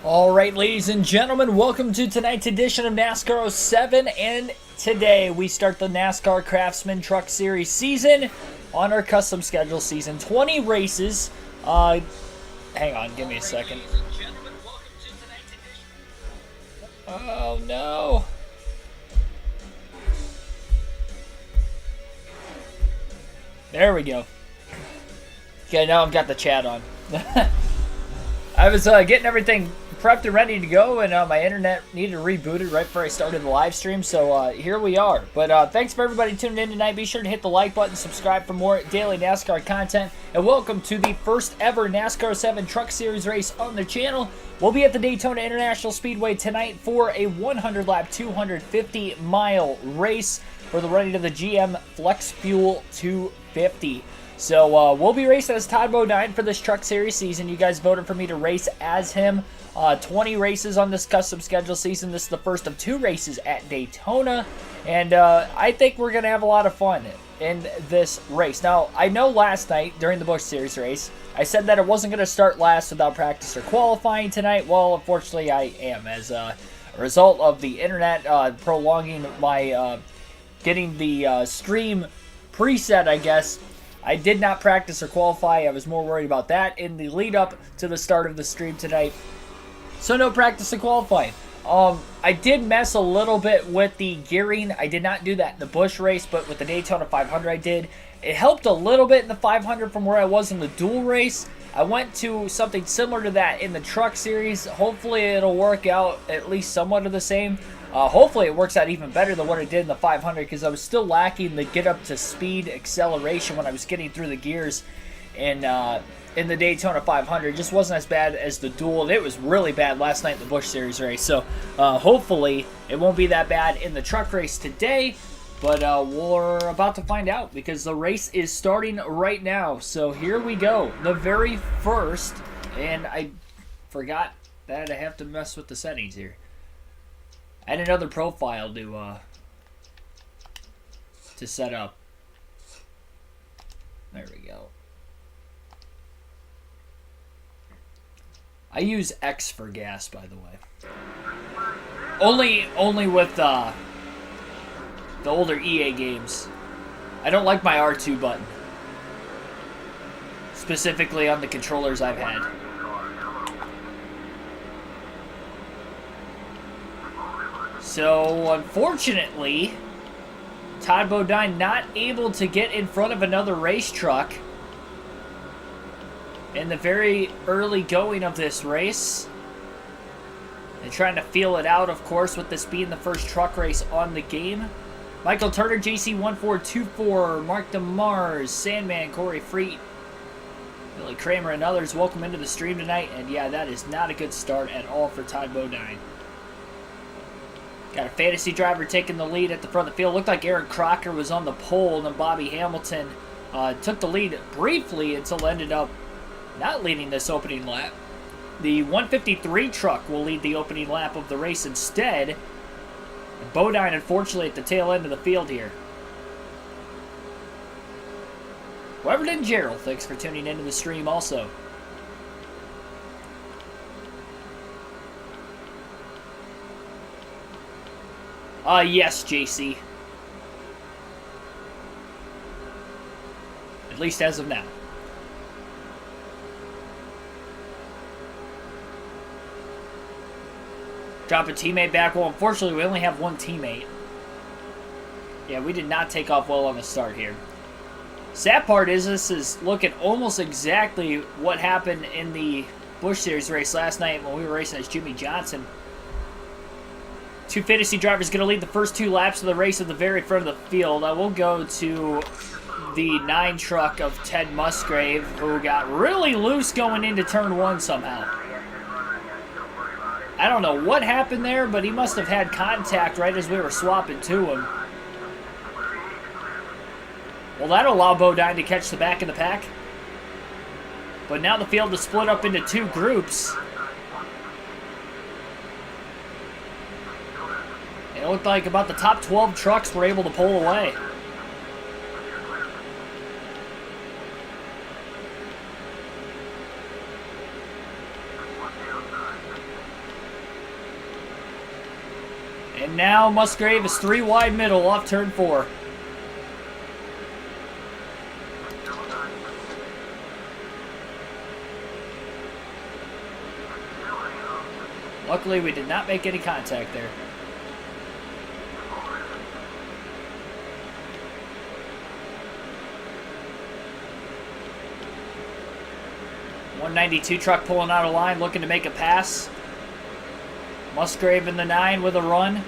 All right, ladies and gentlemen, welcome to tonight's edition of NASCAR 07, and today we start the NASCAR Craftsman Truck Series season on our custom schedule season. 20 races. Hang on, give me a second. Oh, no. There we go. Okay, now I've got the chat on. I was getting everything prepped and ready to go, and my internet needed rebooted right before I started the live stream, so here we are. But thanks for everybody tuning in tonight. Be sure to hit the like button, subscribe for more daily NASCAR content, and welcome to the first ever NASCAR 7 Truck Series race on the channel. We'll be at the Daytona International Speedway tonight for a 100-lap, 250-mile race for the running of the GM Flex Fuel 250. So we'll be racing as Todd Bodine for this Truck Series season. You guys voted for me to race as him. 20 races on this custom schedule season. This is the first of 2 races at Daytona. And I think we're going to have a lot of fun in this race. Now, I know last night during the Busch Series race, I said that it wasn't going to start last without practice or qualifying tonight. Well, unfortunately, I am. As a result of the internet prolonging my getting the stream preset, I guess, I did not practice or qualify. I was more worried about that in the lead up to the start of the stream tonight. So no practice and qualifying. I did mess a little bit with the gearing. I did not do that in the Busch race, but with the Daytona 500 I did. It helped a little bit in the 500 from where I was in the dual race. I went to something similar to that in the Truck Series. Hopefully it'll work out at least somewhat of the same. Hopefully it works out even better than what it did in the 500, because I was still lacking the get up to speed acceleration when I was getting through the gears in the Daytona 500. It just wasn't as bad as the dual, and it was really bad last night in the Busch Series race. So hopefully it won't be that bad in the truck race today, but we're about to find out because the race is starting right now. So here we go, the very first, and I forgot that I have to mess with the settings here. I had another profile to set up. There we go. I use X for gas, by the way. Only with the older EA games. I don't like my R2 button. Specifically on the controllers I've had. So, unfortunately, Todd Bodine not able to get in front of another race truck in the very early going of this race. And trying to feel it out, of course, with this being the first truck race on the game. Michael Turner, JC1424, Mark DeMars, Sandman, Corey Freet, Billy Kramer, and others, welcome into the stream tonight. And yeah, that is not a good start at all for Todd Bodine. Got a fantasy driver taking the lead at the front of the field. Looked like Aaron Crocker was on the pole, and then Bobby Hamilton took the lead briefly until ended up not leading this opening lap. The 153 truck will lead the opening lap of the race instead. And Bodine, unfortunately, at the tail end of the field here. Weberton Gerald, thanks for tuning into the stream also. Yes, JC. At least as of now. Drop a teammate back. Well, unfortunately, we only have one teammate. Yeah, we did not take off well on the start here. Sad part is this is looking almost exactly what happened in the Busch Series race last night when we were racing as Jimmy Johnson. 2 fantasy drivers going to lead the first 2 laps of the race at the very front of the field. I will go to the 9 truck of Ted Musgrave, who got really loose going into turn 1 somehow. I don't know what happened there, but he must have had contact right as we were swapping to him. Well, that'll allow Bodine to catch the back of the pack. But now the field is split up into 2 groups. It looked like about the top 12 trucks were able to pull away. And now Musgrave is 3 wide middle off turn 4. Luckily, we did not make any contact there. .192 truck pulling out of line, looking to make a pass. Musgrave in the 9 with a run.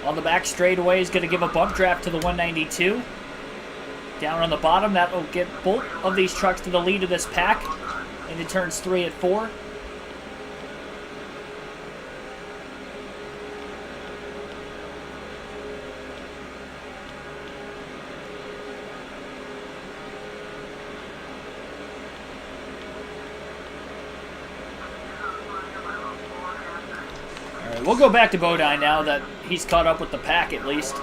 On the back straightaway, he's going to give a bump draft to the 192. Down on the bottom, that will get both of these trucks to the lead of this pack into turns 3 and 4. We'll go back to Bodine now that he's caught up with the pack at least.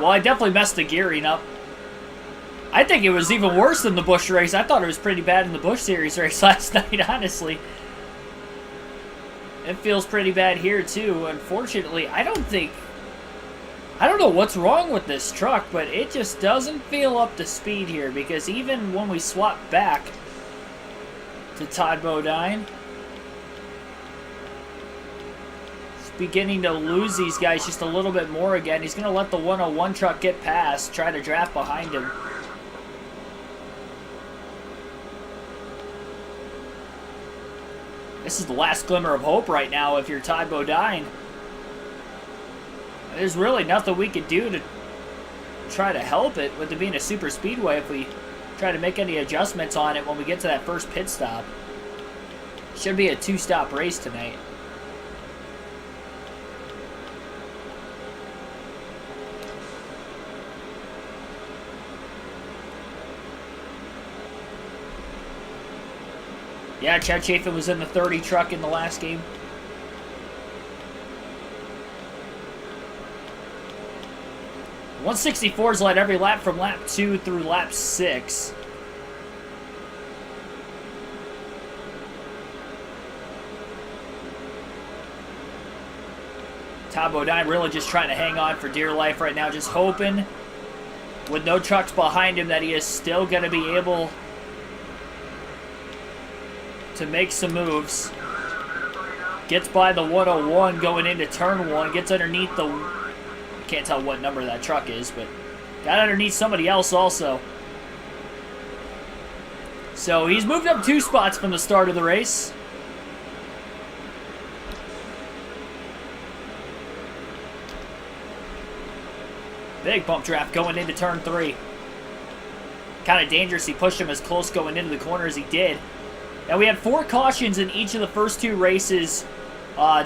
Well, I definitely messed the gearing up. I think it was even worse than the Busch race. I thought it was pretty bad in the Busch Series race last night, honestly. It feels pretty bad here, too. Unfortunately, I don't know what's wrong with this truck, but it just doesn't feel up to speed here, because even when we swap back to Todd Bodine, it's beginning to lose these guys just a little bit more again. He's going to let the 101 truck get past, try to draft behind him. This is the last glimmer of hope right now if you're Todd Bodine. There's really nothing we could do to try to help it with it being a super speedway if we try to make any adjustments on it when we get to that first pit stop. Should be a 2-stop race tonight. Yeah, Chad Chafin was in the 30 truck in the last game. 164's led every lap from lap 2 through lap 6. Todd Bodine really just trying to hang on for dear life right now, just hoping with no trucks behind him that he is still going to be able to make some moves. Gets by the 101 going into turn 1, gets underneath the... Can't tell what number that truck is, but got underneath somebody else also. So he's moved up 2 spots from the start of the race. Big bump draft going into turn 3. Kind of dangerous. He pushed him as close going into the corner as he did. Now we had 4 cautions in each of the first 2 races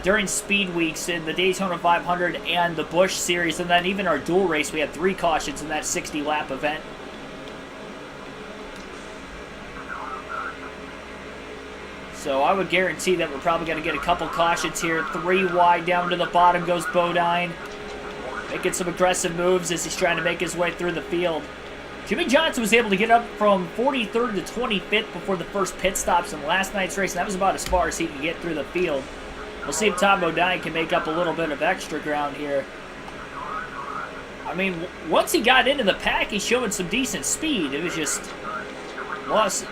during speed weeks in the Daytona 500 and the Busch Series, and then even our dual race, we had 3 cautions in that 60-lap event. So I would guarantee that we're probably going to get a couple cautions here. 3 wide down to the bottom goes Bodine, making some aggressive moves as he's trying to make his way through the field. Jimmy Johnson was able to get up from 43rd to 25th before the first pit stops in last night's race, and that was about as far as he could get through the field. We'll see if Todd Bodine can make up a little bit of extra ground here. I mean, once he got into the pack, he's showing some decent speed. It was just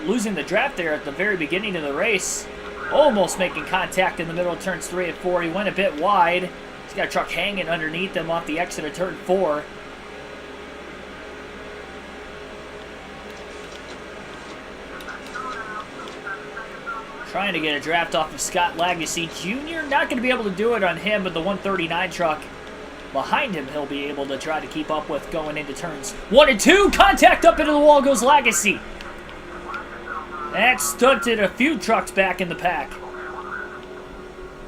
losing the draft there at the very beginning of the race. Almost making contact in the middle of turns 3 and 4. He went a bit wide. He's got a truck hanging underneath him off the exit of turn 4. Trying to get a draft off of Scott Lagacy Jr. Not going to be able to do it on him, but the 139 truck behind him he'll be able to try to keep up with going into turns 1 and 2. Contact up into the wall goes Lagacy. That stunted a few trucks back in the pack.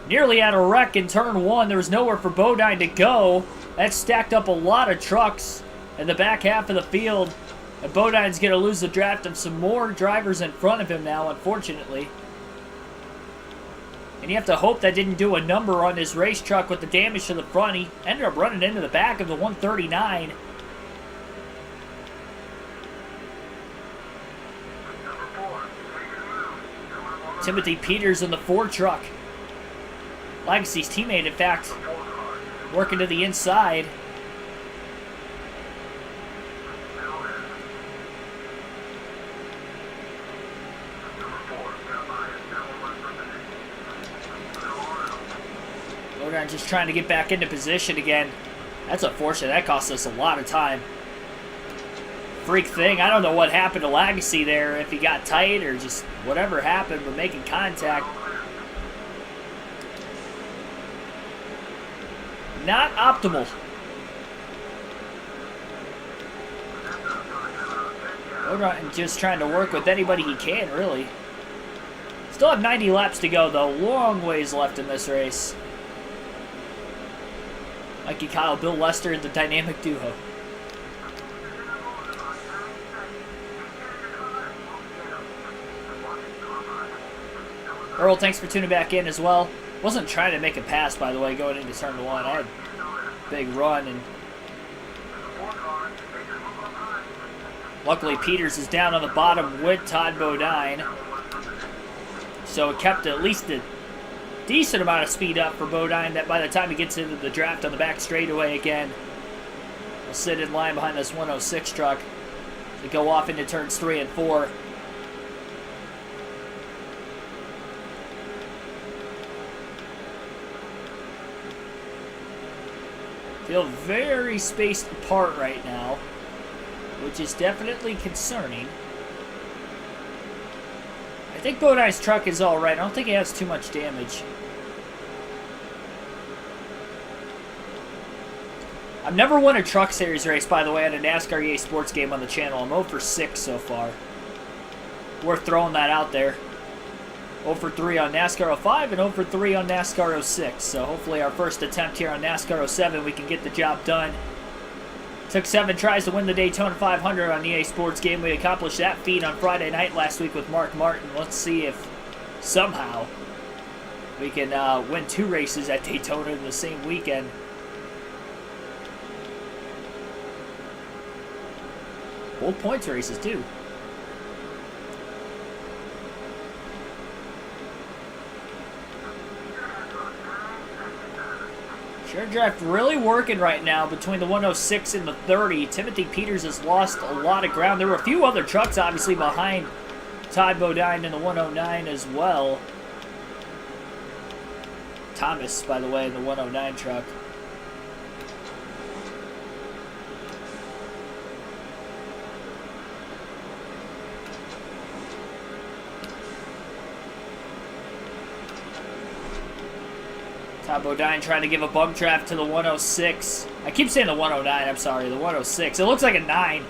Nearly had a wreck in turn 1. There was nowhere for Bodine to go. That stacked up a lot of trucks in the back half of the field. And Bodine's going to lose the draft of some more drivers in front of him now, unfortunately. And you have to hope that didn't do a number on his race truck with the damage to the front. He ended up running into the back of the 139. Timothy Peters in the 4 truck. Legacy's teammate, in fact, working to the inside. Bodine just trying to get back into position again. That's unfortunate. That cost us a lot of time. Freak thing. I don't know what happened to Legacy there, if he got tight or just whatever happened, but making contact. Not optimal. Bodine just trying to work with anybody he can, really. Still have 90 laps to go, though. Long ways left in this race. Mikey Kyle, Bill Lester, the dynamic duo. Earl, thanks for tuning back in as well. Wasn't trying to make a pass, by the way, going into turn 1. I had a big run, and luckily Peters is down on the bottom with Todd Bodine. So it kept at least a decent amount of speed up for Bodine, that by the time he gets into the draft on the back straightaway again, will sit in line behind this 106 truck to go off into turns 3 and 4. Feel very spaced apart right now, which is definitely concerning. I think Bodine's truck is all right. I don't think it has too much damage. I've never won a Truck Series race, by the way, at a NASCAR EA Sports game on the channel. I'm 0 for 6 so far. Worth throwing that out there. 0 for 3 on NASCAR 05 and 0 for 3 on NASCAR 06. So hopefully our first attempt here on NASCAR 07, we can get the job done. Took 7 tries to win the Daytona 500 on EA Sports game. We accomplished that feat on Friday night last week with Mark Martin. Let's see if somehow we can win 2 races at Daytona in the same weekend. Both points races, too. Share draft really working right now between the 106 and the 30. Timothy Peters has lost a lot of ground. There were a few other trucks, obviously, behind Todd Bodine in the 109 as well. Thomas, by the way, in the 109 truck. Todd Bodine trying to give a bump draft to the 106. I keep saying the 109, I'm sorry, the 106. It looks like a 9.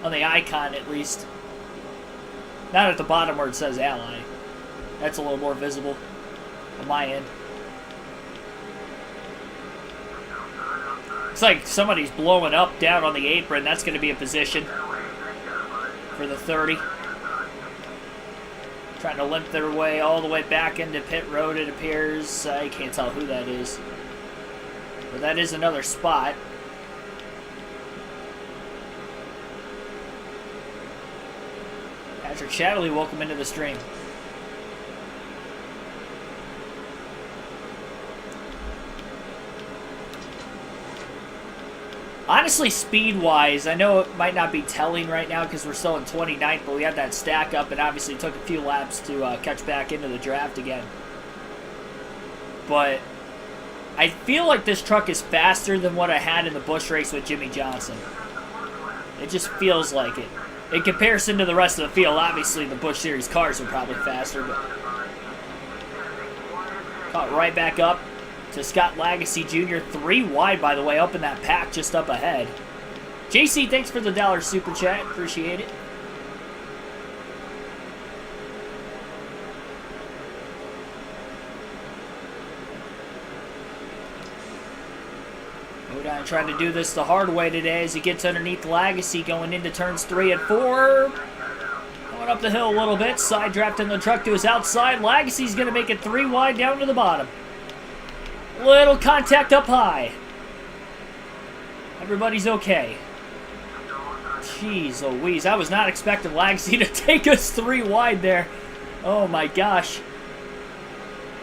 On the icon, at least. Not at the bottom where it says Ally. That's a little more visible on my end. Looks like somebody's blowing up down on the apron. That's going to be a position for the 30. Trying to limp their way all the way back into pit road, it appears. I can't tell who that is. But that is another spot. Patrick Shadley, welcome into the stream. Honestly, speed-wise, I know it might not be telling right now because we're still in 29th, but we had that stack up and obviously took a few laps to catch back into the draft again. But I feel like this truck is faster than what I had in the Busch race with Jimmy Johnson. It just feels like it. In comparison to the rest of the field, obviously the Busch Series cars are probably faster, but caught right back up to Scott Legacy Jr. 3 wide, by the way, up in that pack just up ahead. JC, thanks for the $1 super chat. Appreciate it. Bodine trying to do this the hard way today as he gets underneath Legacy going into turns 3 and 4. Going up the hill a little bit. Side drafting the truck to his outside. Legacy's going to make it 3 wide down to the bottom. Little contact up high. Everybody's okay. Jeez Louise, I was not expecting Lagsy to take us 3 wide there. Oh my gosh.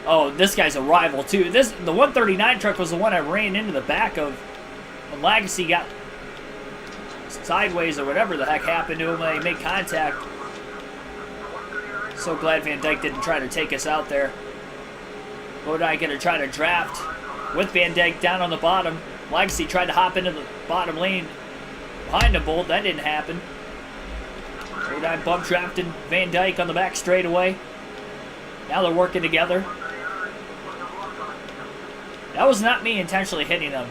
Oh, this guy's a rival too. The 139 truck was the one I ran into the back of when Legacy got sideways or whatever the heck happened to him when he made contact. So glad Van Dyke didn't try to take us out there. Bodine gonna try to draft with Van Dyke down on the bottom. Legacy tried to hop into the bottom lane behind the Bolt. That didn't happen. Bodine bump drafting Van Dyke on the back straightaway. Now they're working together. That was not me intentionally hitting them.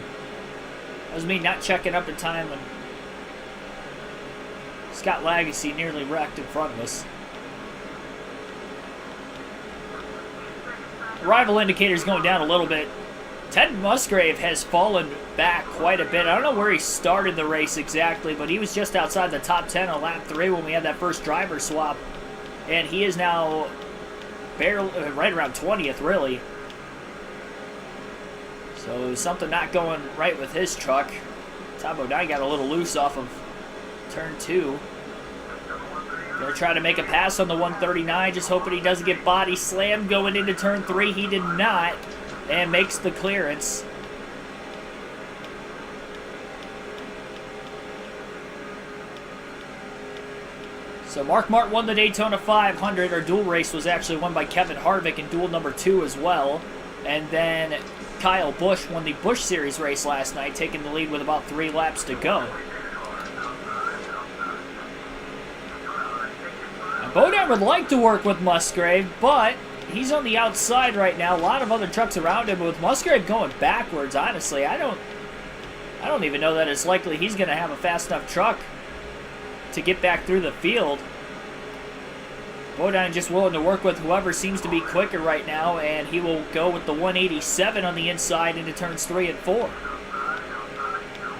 That was me not checking up in time when Scott Legacy nearly wrecked in front of us. Arrival indicator's going down a little bit. Ted Musgrave has fallen back quite a bit. I don't know where he started the race exactly, but he was just outside the top 10 on lap 3 when we had that first driver swap. And he is now barely right around 20th, really. So something not going right with his truck. Tom Bodine got a little loose off of turn 2. Gonna try to make a pass on the 139, just hoping he doesn't get body slammed going into turn 3. He did not, and makes the clearance. So Mark Mart won the Daytona 500. Our dual race was actually won by Kevin Harvick in duel number 2 as well. And then Kyle Busch won the Busch Series race last night, taking the lead with about 3 laps to go. Bodine would like to work with Musgrave, but he's on the outside right now. A lot of other trucks around him, but with Musgrave going backwards, honestly, I don't even know that it's likely he's going to have a fast enough truck to get back through the field. Bodine just willing to work with whoever seems to be quicker right now, and he will go with the 187 on the inside into turns 3 and 4.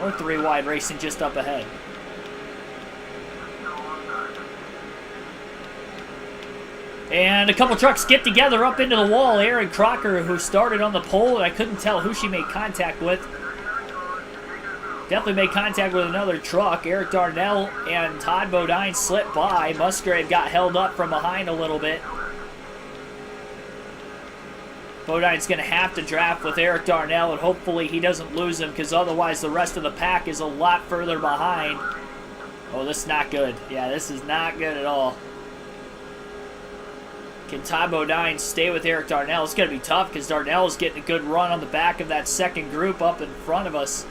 Or 3 wide racing just up ahead. And a couple trucks get together up into the wall. Aaron Crocker, who started on the pole, and I couldn't tell who she made contact with. Definitely made contact with another truck. Eric Darnell and Todd Bodine slipped by. Musgrave got held up from behind a little bit. Bodine's going to have to draft with Eric Darnell, and hopefully he doesn't lose him, because otherwise the rest of the pack is a lot further behind. Oh, this is not good. Yeah, this is not good at all. Can Todd Bodine stay with Eric Darnell? It's going to be tough because Darnell is getting a good run on the back of that second group up in front of us.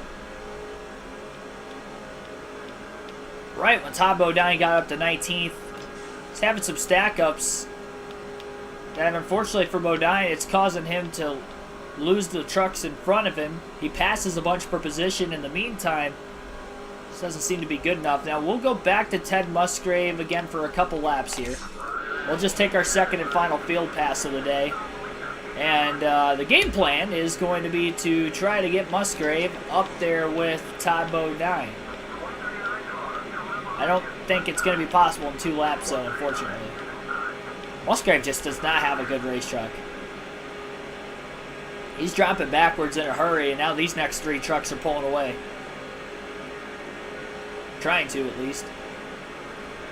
Right when Todd Bodine got up to 19th, he's having some stack-ups. And unfortunately for Bodine, it's causing him to lose the trucks in front of him. He passes a bunch per position in the meantime. This doesn't seem to be good enough. Now we'll go back to Ted Musgrave again for a couple laps here. We'll just take our second and final field pass of the day. And the game plan is going to be to try to get Musgrave up there with Todd Bodine. I don't think it's going to be possible in 2 laps, though, unfortunately. Musgrave just does not have a good race truck. He's dropping backwards in a hurry, and now these next 3 trucks are pulling away. Trying to, at least.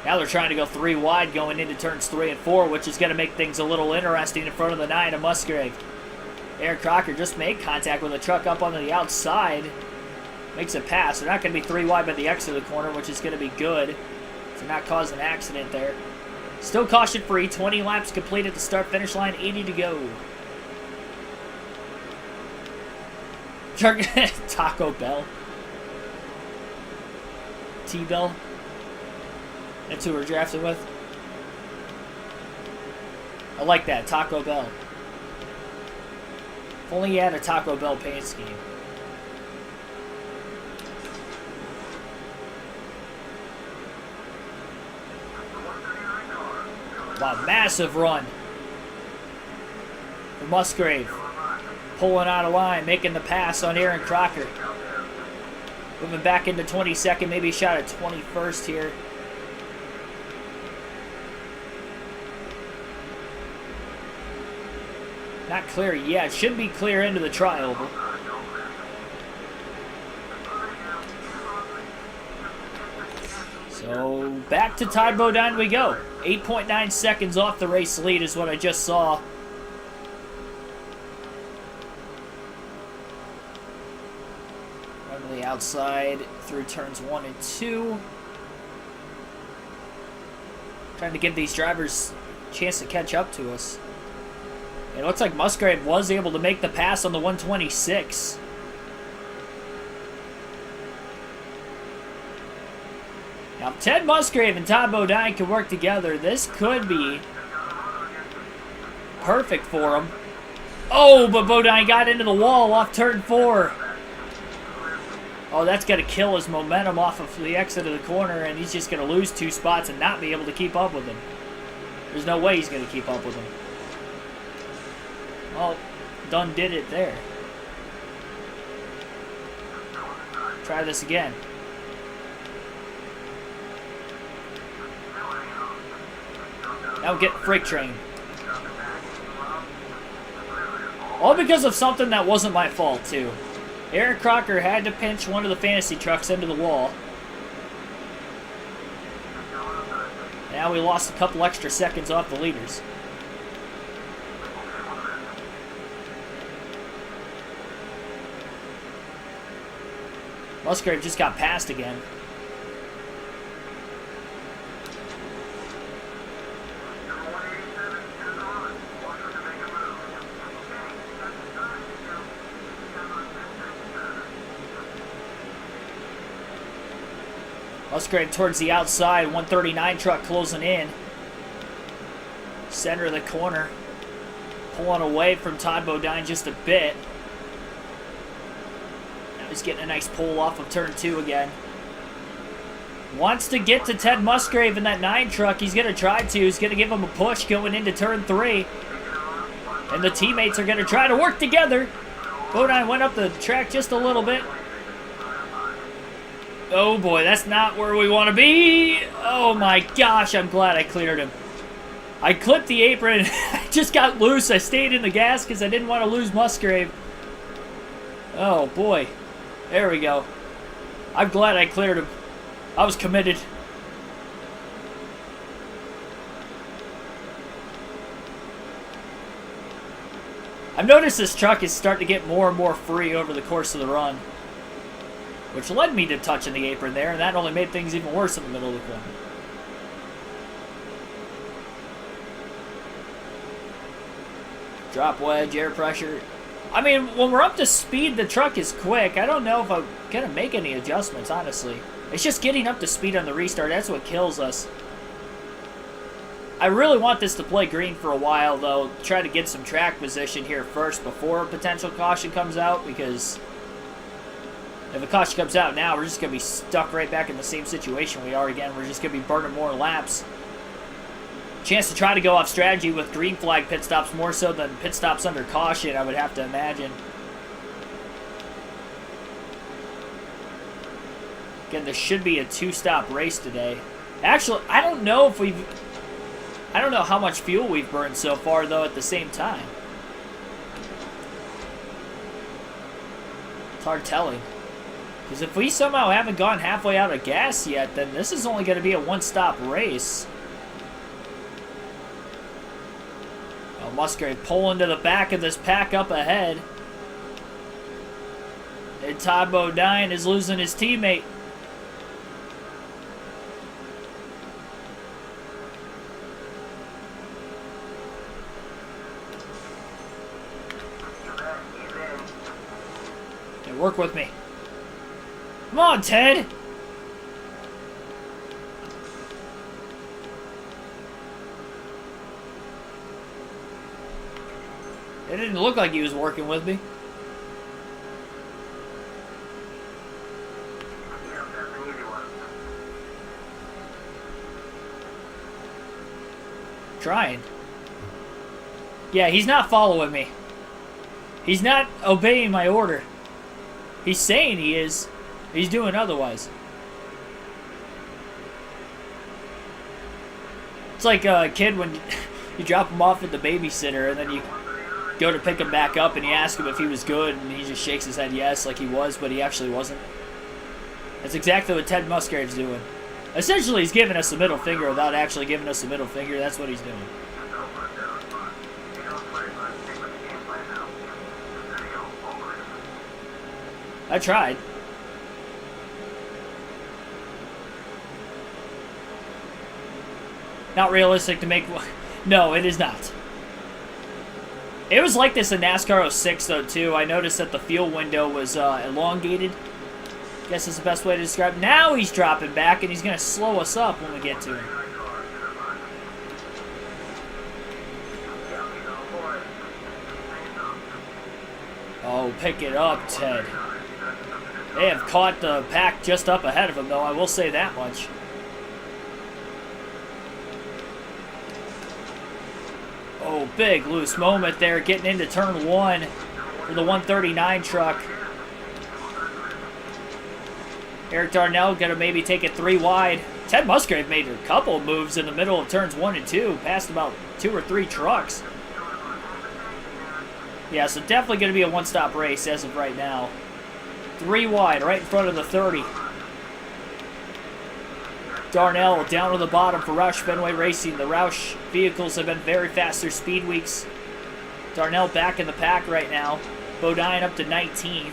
Now they're trying to go 3 wide going into turns 3 and 4, which is going to make things a little interesting in front of the 9 of Musgrave. Aaron Crocker just made contact with a truck up onto the outside. Makes a pass. They're not going to be 3 wide by the exit of the corner, which is going to be good to not cause an accident there. Still caution free. 20 laps complete at the start-finish line. 80 to go. Taco Bell. T-Bell. That's who we're drafting with. I like that, Taco Bell. If only he had a Taco Bell paint scheme. Wow, massive run for Musgrave. Pulling out of line, making the pass on Aaron Crocker. Moving back into 22nd, maybe a shot at 21st here. Not clear yet. Should be clear into the trioval. So So back to Todd Bodine we go. 8.9 seconds off the race lead is what I just saw. Run to the outside through turns 1 and 2. Trying to give these drivers a chance to catch up to us. It looks like Musgrave was able to make the pass on the 126. Now, if Ted Musgrave and Todd Bodine can work together, this could be perfect for him. Oh, but Bodine got into the wall off turn 4. Oh, that's going to kill his momentum off of the exit of the corner, and he's just going to lose 2 spots and not be able to keep up with him. There's no way he's going to keep up with him. Well, done did it there. Try this again. Now get freight train. All because of something that wasn't my fault, too. Aaron Crocker had to pinch one of the fantasy trucks into the wall. Now we lost a couple extra seconds off the leaders. Musgrave just got passed again. Musgrave towards the outside, 139 truck closing in. Center of the corner. Pulling away from Todd Bodine just a bit. Now he's getting a nice pull off of turn 2 again. Wants to get to Ted Musgrave in that 9 truck. He's going to try to. He's going to give him a push going into turn 3. And the teammates are going to try to work together. Bodine went up the track just a little bit. Oh boy, that's not where we want to be. Oh my gosh, I'm glad I cleared him. I clipped the apron. I just got loose. I stayed in the gas because I didn't want to lose Musgrave. Oh boy. There we go. I'm glad I cleared him. I was committed. I've noticed this truck is starting to get more and more free over the course of the run, which led me to touching the apron there, and that only made things even worse in the middle of the corner. Drop wedge, air pressure. I mean, when we're up to speed, the truck is quick. I don't know if I'm going to make any adjustments, honestly. It's just getting up to speed on the restart. That's what kills us. I really want this to play green for a while, though. Try to get some track position here first before a potential caution comes out, because if a caution comes out now, we're just going to be stuck right back in the same situation we are again. We're just going to be burning more laps. Chance to try to go off strategy with green flag pit stops more so than pit stops under caution, I would have to imagine. Again, this should be a 2-stop race today. Actually, I don't know how much fuel we've burned so far, though, at the same time. It's hard telling. Because if we somehow haven't gone halfway out of gas yet, then this is only going to be a 1-stop race. Oh, Musgrave pulling to the back of this pack up ahead. And Todd Bodine is losing his teammate. Okay, work with me. Come on, Ted! It didn't look like he was working with me. Trying. Yeah, he's not following me. He's not obeying my order. He's saying he is. He's doing otherwise. It's like a kid when you drop him off at the babysitter and then you go to pick him back up and you ask him if he was good and he just shakes his head yes like he was, but he actually wasn't. That's exactly what Ted Musgrave's doing. Essentially, he's giving us the middle finger without actually giving us the middle finger. That's what he's doing. I tried. Not realistic to make... No, it is not. It was like this in NASCAR 06, though, too. I noticed that the fuel window was elongated. Guess is the best way to describe it. Now he's dropping back, and he's going to slow us up when we get to him. Oh, pick it up, Ted. They have caught the pack just up ahead of him, though. I will say that much. Oh, big loose moment there, getting into turn 1 for the 139 truck. Eric Darnell going to maybe take it 3 wide. Ted Musgrave made a couple moves in the middle of turns 1 and 2, passed about 2 or 3 trucks. Yeah, so definitely going to be a one-stop race as of right now. 3 wide, right in front of the 30. Darnell down to the bottom for Roush Fenway Racing. The Roush vehicles have been very fast through speed weeks. Darnell back in the pack right now. Bodine up to 19th.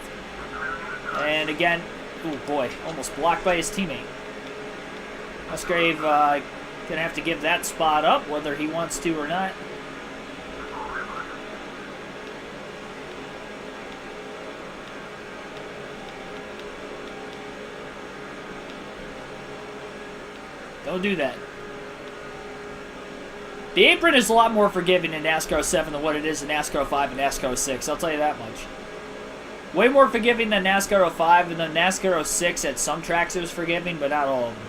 And again, oh boy, almost blocked by his teammate. Musgrave going to have to give that spot up, whether he wants to or not. Don't do that. The apron is a lot more forgiving in NASCAR 7 than what it is in NASCAR 5 and NASCAR 6. I'll tell you that much. Way more forgiving than NASCAR 5, and then NASCAR 6 at some tracks it was forgiving, but not all of them.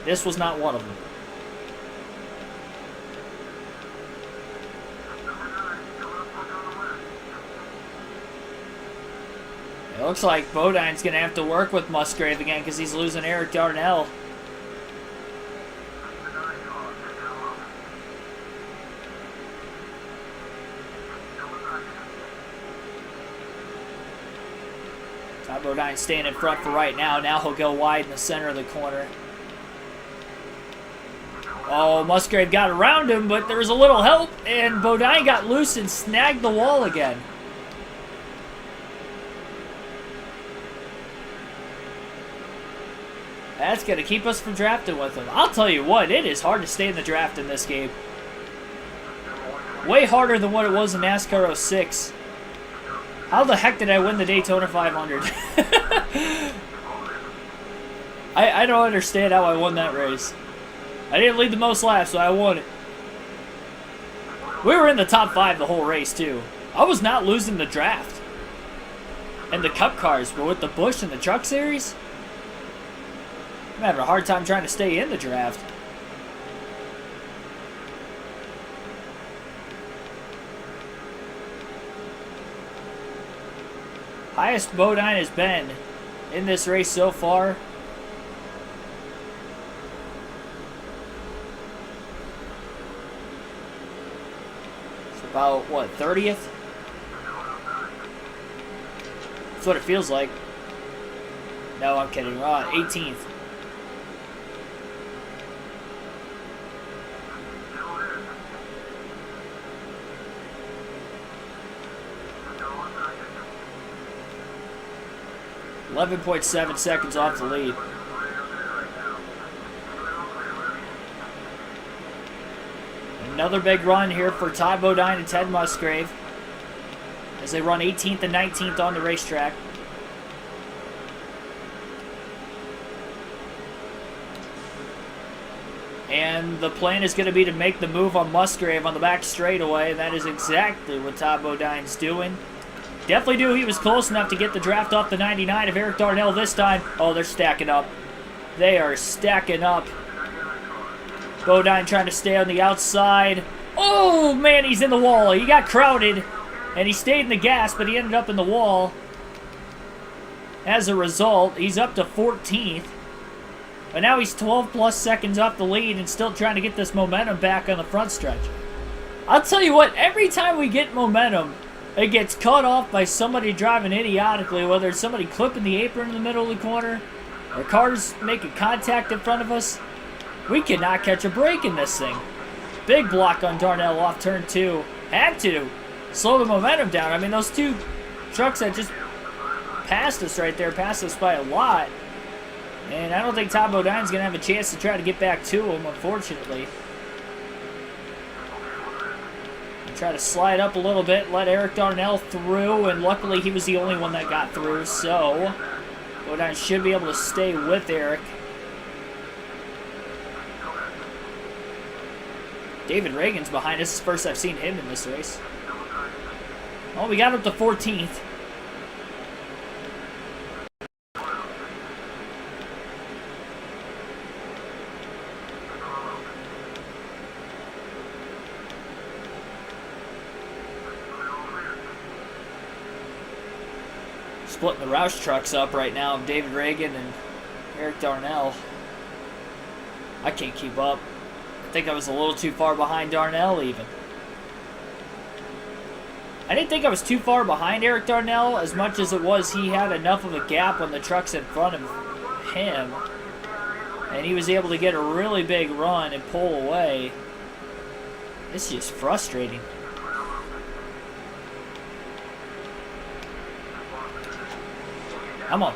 This was not one of them. It looks like Bodine's going to have to work with Musgrave again because he's losing Eric Darnell. Todd Bodine staying in front for right now. Now he'll go wide in the center of the corner. Oh, Musgrave got around him, but there was a little help, and Bodine got loose and snagged the wall again. That's going to keep us from drafting with him. I'll tell you what, it is hard to stay in the draft in this game. Way harder than what it was in NASCAR 06. How the heck did I win the Daytona 500? I don't understand how I won that race. I didn't lead the most laps, so I won it. We were in the top 5 the whole race, too. I was not losing the draft. And the Cup cars, but with the Busch and the Truck Series, I'm having a hard time trying to stay in the draft. Highest Bodine has been in this race so far. It's about, what, 30th? That's what it feels like. No, I'm kidding. 18th. .7 seconds off the lead. Another big run here for Todd Bodine and Ted Musgrave as they run 18th and 19th on the racetrack. And the plan is going to be to make the move on Musgrave on the back straightaway. That is exactly what Todd Bodine's doing. Definitely knew he was close enough to get the draft off the 99 of Eric Darnell this time. Oh, they're stacking up. They are stacking up. Bodine trying to stay on the outside. Oh, man, he's in the wall. He got crowded, and he stayed in the gas, but he ended up in the wall. As a result, he's up to 14th. But now he's 12-plus seconds off the lead and still trying to get this momentum back on the front stretch. I'll tell you what, every time we get momentum, it gets cut off by somebody driving idiotically, whether it's somebody clipping the apron in the middle of the corner Our car's making contact in front of us. We cannot catch a break in this thing. Big block on Darnell off turn 2. Had to slow the momentum down. I mean, those two trucks that just passed us right there, passed us by a lot. And I don't think Tom Bodine's going to have a chance to try to get back to him, unfortunately. Try to slide up a little bit, let Eric Darnell through, and luckily he was the only one that got through, so Bodine should be able to stay with Eric. David Reagan's behind us. It's the first I've seen him in this race. Oh, we got up to 14th. Splitting the Roush trucks up right now. David Reagan and Eric Darnell. I can't keep up. I think I was a little too far behind Darnell even. I didn't think I was too far behind Eric Darnell as much as it was he had enough of a gap on the trucks in front of him. And he was able to get a really big run and pull away. It's just frustrating. Come on.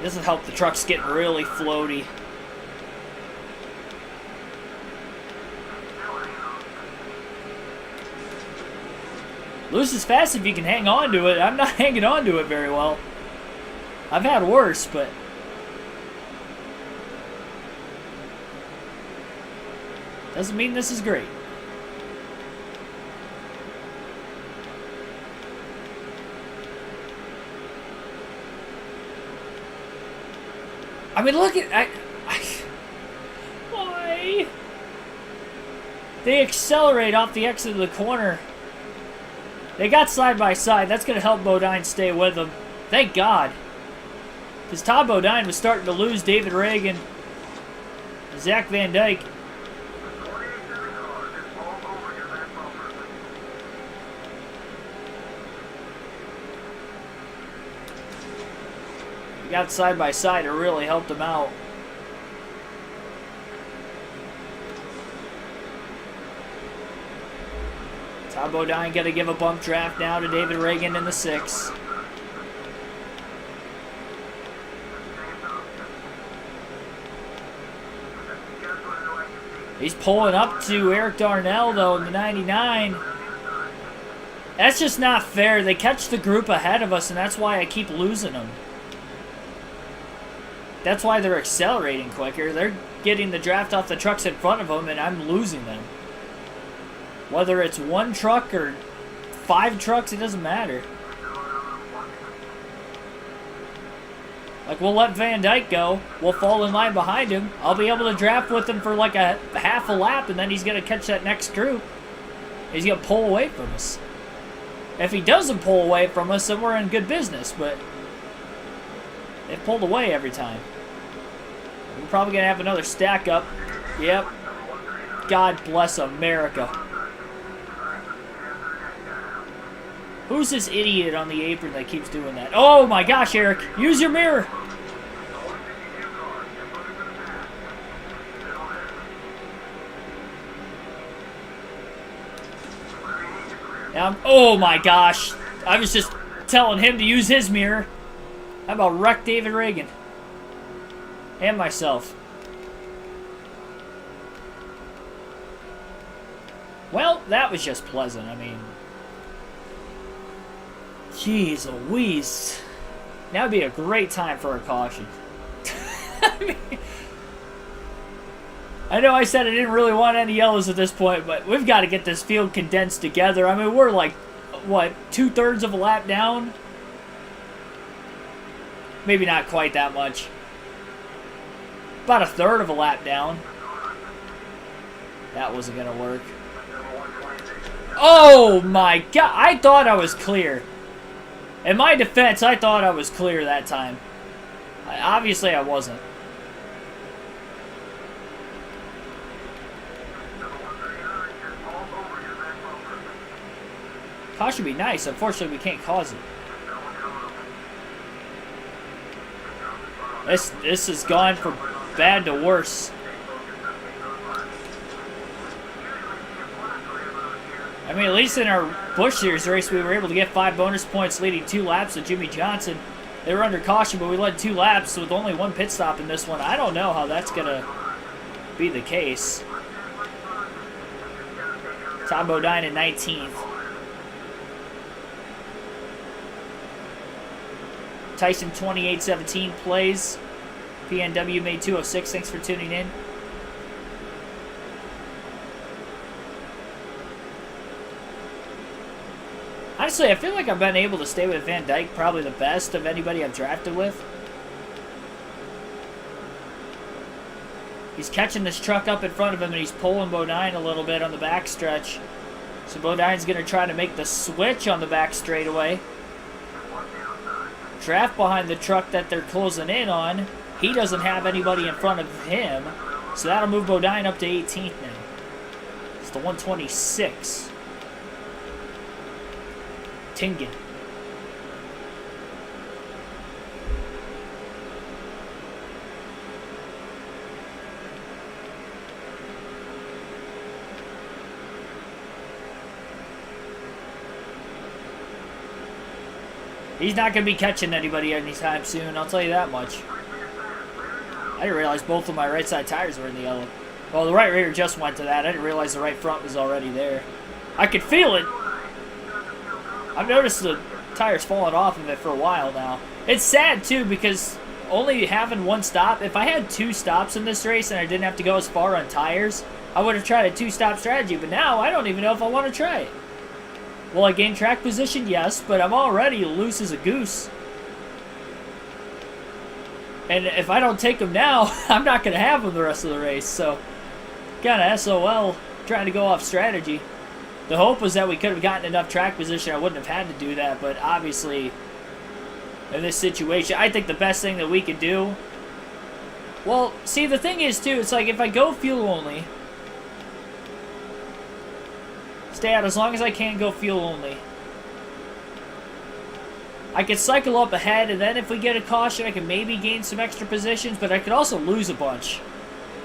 This will help the trucks get really floaty. Lose as fast if you can hang on to it. I'm not hanging on to it very well. I've had worse, but doesn't mean this is great. I mean, look at... why? They accelerate off the exit of the corner. They got side by side. That's going to help Bodine stay with them. Thank God. Because Todd Bodine was starting to lose David Reagan, Zach Van Dyke. Got side by side, it really helped him out. Todd Bodine got to give a bump draft now to David Reagan in the 6. He's pulling up to Eric Darnell though in the 99. That's just not fair. They catch the group ahead of us, and that's why I keep losing them. That's why they're accelerating quicker. They're getting the draft off the trucks in front of them, and I'm losing them. Whether it's one truck or 5 trucks, it doesn't matter. Like, we'll let Van Dyke go. We'll fall in line behind him. I'll be able to draft with him for like a half a lap, and then he's going to catch that next group. He's going to pull away from us. If he doesn't pull away from us, then we're in good business, but they've pulled away every time. We're probably going to have another stack up. Yep. God bless America. Who's this idiot on the apron that keeps doing that? Oh my gosh, Eric. Use your mirror. Oh my gosh. I was just telling him to use his mirror. How about wreck David Reagan? And myself. Well, that was just pleasant. I mean, jeez Louise. That would be a great time for a caution. I know I said I didn't really want any yellows at this point, but we've got to get this field condensed together. I mean, we're like, what, 2/3 of a lap down? Maybe not quite that much. About 1/3 of a lap down. That wasn't going to work. Oh my God, I thought I was clear. In my defense, I thought I was clear that time. Obviously, I wasn't. Caution would be nice. Unfortunately, we can't cause it. This has gone from bad to worse. I mean, at least in our Busch Series race, we were able to get 5 bonus points leading 2 laps with Jimmy Johnson. They were under caution, but we led 2 laps with only 1 pit stop in this one. I don't know how that's going to be the case. Tom Bodine in 19th. Tyson 2817 plays. PNW made 206. Thanks for tuning in. Honestly, I feel like I've been able to stay with Van Dyke probably the best of anybody I've drafted with. He's catching this truck up in front of him, and he's pulling Bodine a little bit on the back stretch. So Bodine's going to try to make the switch on the back straightaway. Draft behind the truck that they're closing in on. He doesn't have anybody in front of him, so that'll move Bodine up to 18th now. It's the 126. Tingen. He's not going to be catching anybody anytime soon, I'll tell you that much. I didn't realize both of my right side tires were in the yellow. Well, the right rear just went to that. I didn't realize the right front was already there. I could feel it. I've noticed the tires falling off of it for a while now. It's sad, too, because only having 1 stop, if I had 2 stops in this race and I didn't have to go as far on tires, I would have tried a 2-stop strategy. But now, I don't even know if I want to try it. Will I gain track position? Yes, but I'm already loose as a goose. And if I don't take them now, I'm not going to have them the rest of the race. So, kind of SOL, trying to go off strategy. The hope was that we could have gotten enough track position. I wouldn't have had to do that, but obviously, in this situation, I think the best thing that we could do... Well, see, the thing is, too, it's like if I go fuel only, stay out as long as I can, go fuel only, I could cycle up ahead, and then if we get a caution, I can maybe gain some extra positions, but I could also lose a bunch.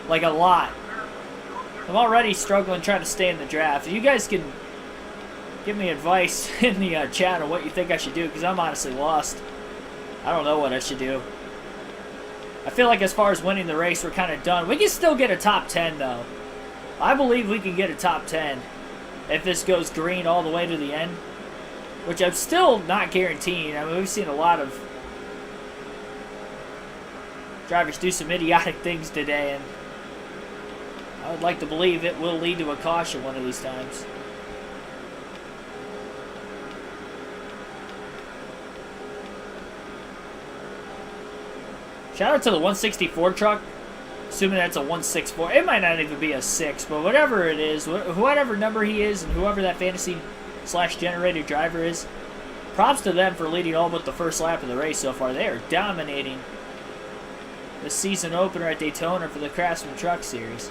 Like, a lot. I'm already struggling trying to stay in the draft. You guys can give me advice in the chat on what you think I should do, because I'm honestly lost. I don't know what I should do. I feel like as far as winning the race, we're kind of done. We can still get a top 10, though. I believe we can get a top 10 if this goes green all the way to the end, which I'm still not guaranteeing. I mean, we've seen a lot of drivers do some idiotic things today, and I would like to believe it will lead to a caution one of these times. Shout out to the 164 truck, assuming that's a 164. It might not even be a 6, but whatever it is, whatever number he is and whoever that fantasy/generated driver is, props to them for leading all but the first lap of the race so far. They are dominating the season opener at Daytona for the Craftsman Truck Series.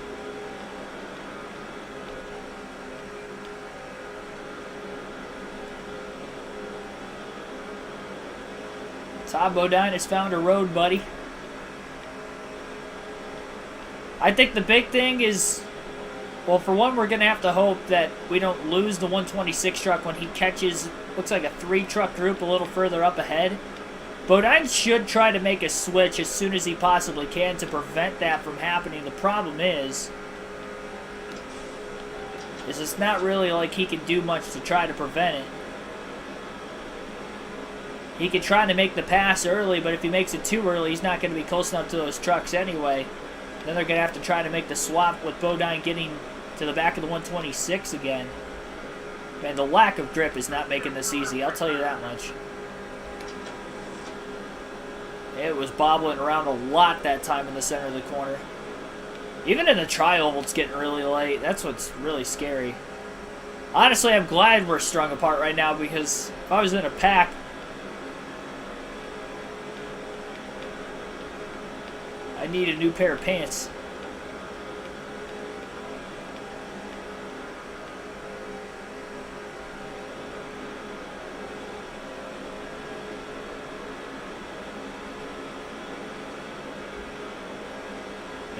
Todd Bodine has found a road, buddy. I think the big thing is, well, for one, we're going to have to hope that we don't lose the 126 truck when he catches, looks like a 3-truck group a little further up ahead. Bodine should try to make a switch as soon as he possibly can to prevent that from happening. The problem is it's not really like he can do much to try to prevent it. He can try to make the pass early, but if he makes it too early, he's not going to be close enough to those trucks anyway. Then they're going to have to try to make the swap with Bodine getting to the back of the 126 again. Man, the lack of grip is not making this easy, I'll tell you that much. It was bobbling around a lot that time in the center of the corner. Even in the tri-oval, it's getting really late. That's what's really scary. Honestly, I'm glad we're strung apart right now, because if I was in a pack, I need a new pair of pants.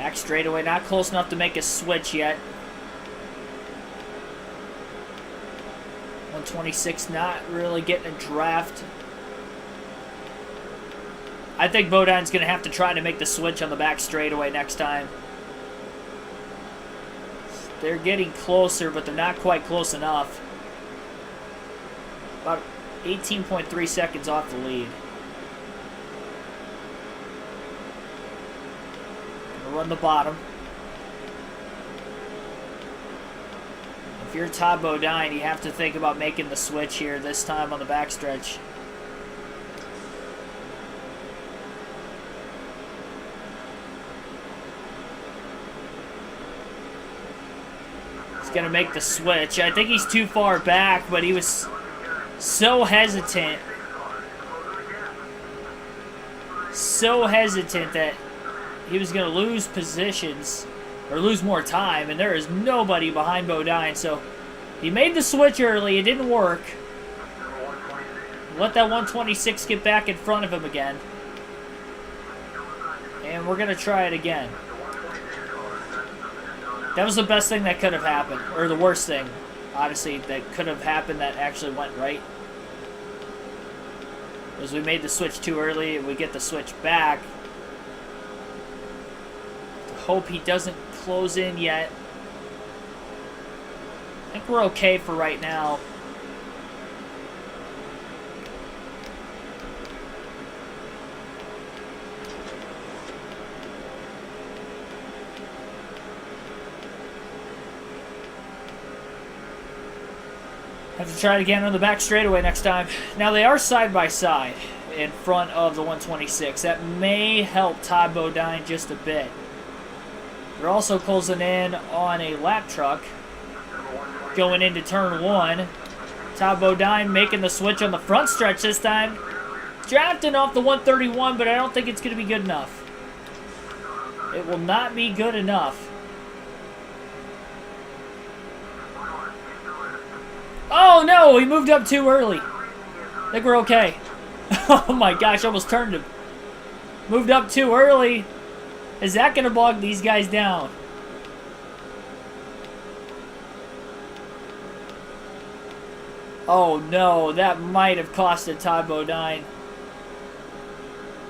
Back straightaway, not close enough to make a switch yet. 126 not really getting a draft. I think Bodine's going to have to try to make the switch on the back straightaway next time. They're getting closer, but they're not quite close enough. About 18.3 seconds off the lead. Gonna run the bottom. If you're Todd Bodine, you have to think about making the switch here this time on the backstretch. He's going to make the switch. I think he's too far back, but he was so hesitant. So hesitant that he was going to lose positions or lose more time, and there is nobody behind Bodine. So he made the switch early. It didn't work. Let that 126 get back in front of him again. And we're going to try it again. That was the best thing that could have happened. Or the worst thing, honestly, that could have happened that actually went right. Was we made the switch too early, and we get the switch back. Hope he doesn't close in yet. I think we're okay for right now. Have to try it again on the back straightaway next time. Now they are side by side in front of the 126. That may help Todd Bodine just a bit. They're also closing in on a lap truck going into turn 1. Todd Bodine making the switch on the front stretch this time. Drafting off the 131, but I don't think it's going to be good enough. It will not be good enough. Oh no, he moved up too early. I think we're okay. Oh my gosh, almost turned him. Moved up too early. Is that going to bog these guys down? Oh no, that might have costed Todd Bodine.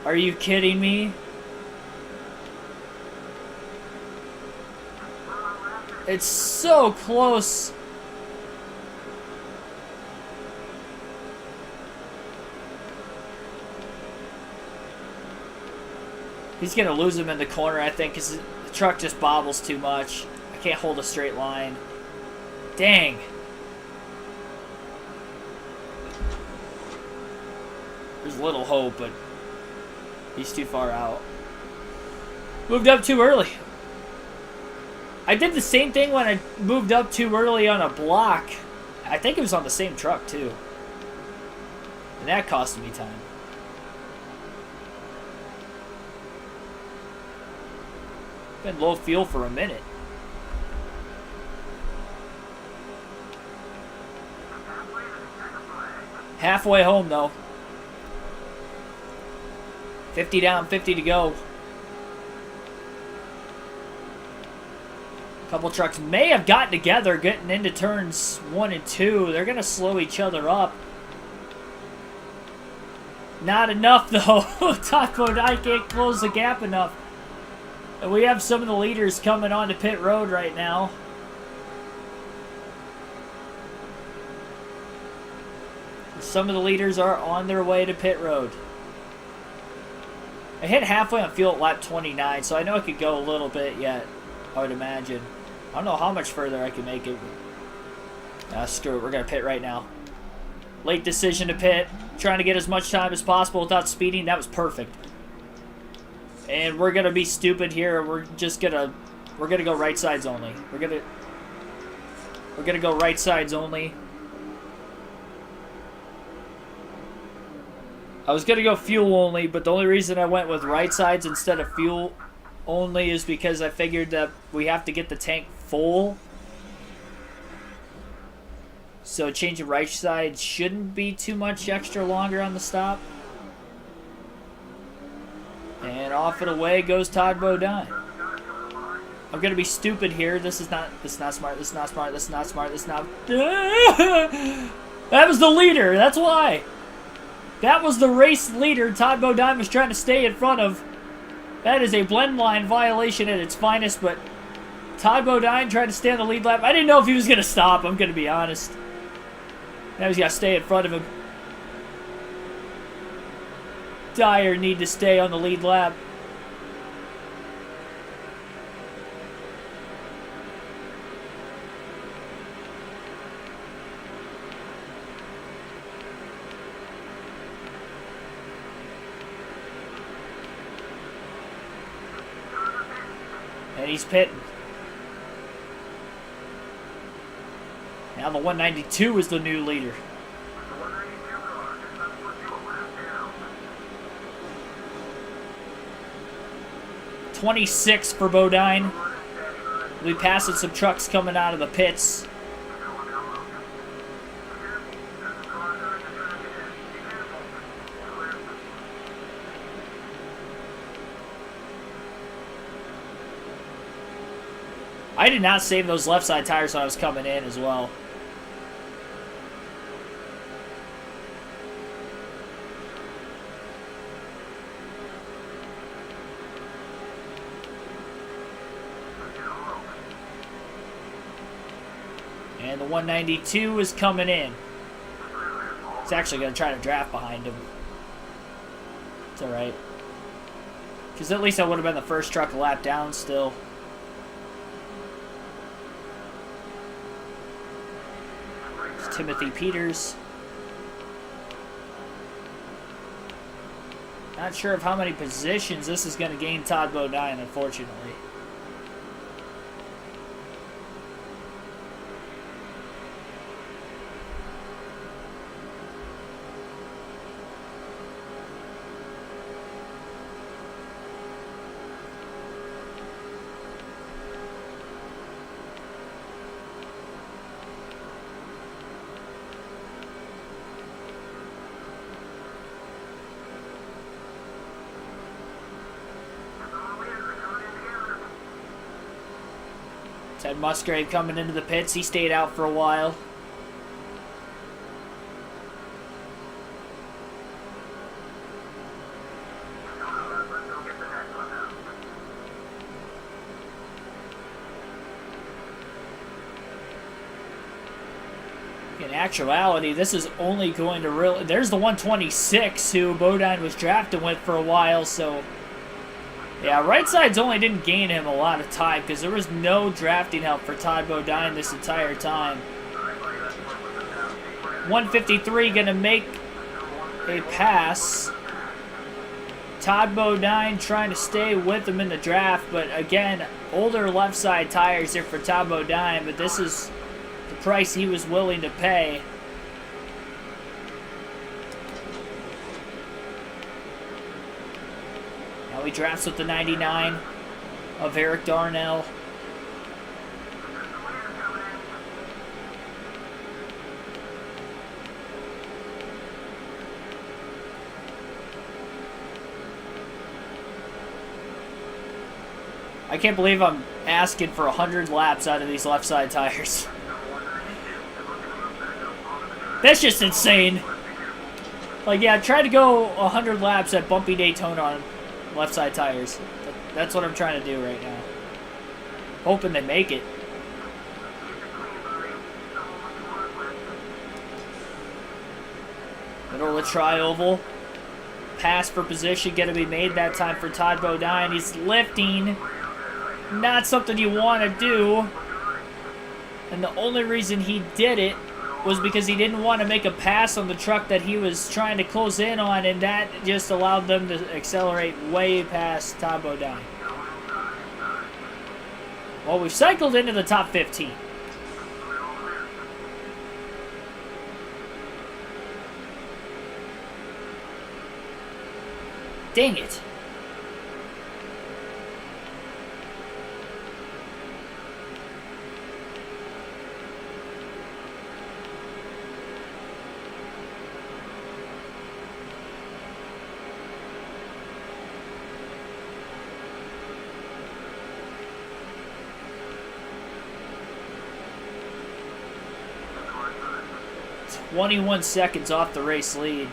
Are you kidding me? It's so close. He's going to lose him in the corner, I think, because the truck just bobbles too much. I can't hold a straight line. Dang. There's little hope, but he's too far out. Moved up too early. I did the same thing when I moved up too early on a block. I think it was on the same truck, too. And that cost me time. Been low fuel for a minute. Halfway home, though. 50 down, 50 to go. A couple trucks may have gotten together getting into turns 1 and 2. They're going to slow each other up. Not enough, though. Todd Bodine can't close the gap enough. And we have some of the leaders coming onto pit road right now. Some of the leaders are on their way to pit road. I hit halfway on fuel at lap 29, so I know I could go a little bit yet, I would imagine. I don't know how much further I can make it. Screw it, we're going to pit right now. Late decision to pit. Trying to get as much time as possible without speeding. That was perfect. And we're going to be stupid here. We're going to go right sides only. We're going to go right sides only. I was going to go fuel only, but the only reason I went with right sides instead of fuel only is because I figured that we have to get the tank full. So changing right side shouldn't be too much extra longer on the stop. And off and away goes Todd Bodine. I'm gonna be stupid here. This is not smart. This is not smart. This is not smart. This is not. That was the leader. That's why. That was the race leader Todd Bodine was trying to stay in front of. That is a blend line violation at its finest, but Todd Bodine tried to stay on the lead lap. I didn't know if he was going to stop, I'm going to be honest. Now he's got to stay in front of him. Dyer need to stay on the lead lap. And he's pitting. Now the 192 is the new leader. .26 for Bodine. We'll be passing some trucks coming out of the pits. I did not save those left side tires when I was coming in as well. And the 192 is coming in. It's actually going to try to draft behind him. It's alright. Because at least I would have been the first truck a lap down still. It's Timothy Peters. Not sure of how many positions this is going to gain Todd Bodine, unfortunately. Ted Musgrave coming into the pits. He stayed out for a while. In actuality, this is only going to really... There's the 126 who Bodine was drafting with for a while, so... Yeah, right sides only didn't gain him a lot of time because there was no drafting help for Todd Bodine this entire time. 153 going to make a pass. Todd Bodine trying to stay with him in the draft, but again, older left side tires here for Todd Bodine, but this is the price he was willing to pay. He drafts with the 99 of Eric Darnell. I can't believe I'm asking for 100 laps out of these left side tires. That's just insane. Like, yeah, try to go 100 laps at bumpy Daytona on left side tires. That's what I'm trying to do right now. Hoping they make it. Middle of the tri-oval. Pass for position going to be made that time for Todd Bodine. He's lifting. Not something you want to do. And the only reason he did it was because he didn't want to make a pass on the truck that he was trying to close in on, and that just allowed them to accelerate way past Todd Bodine. Well, we've cycled into the top 15. Dang it. 21 seconds off the race lead.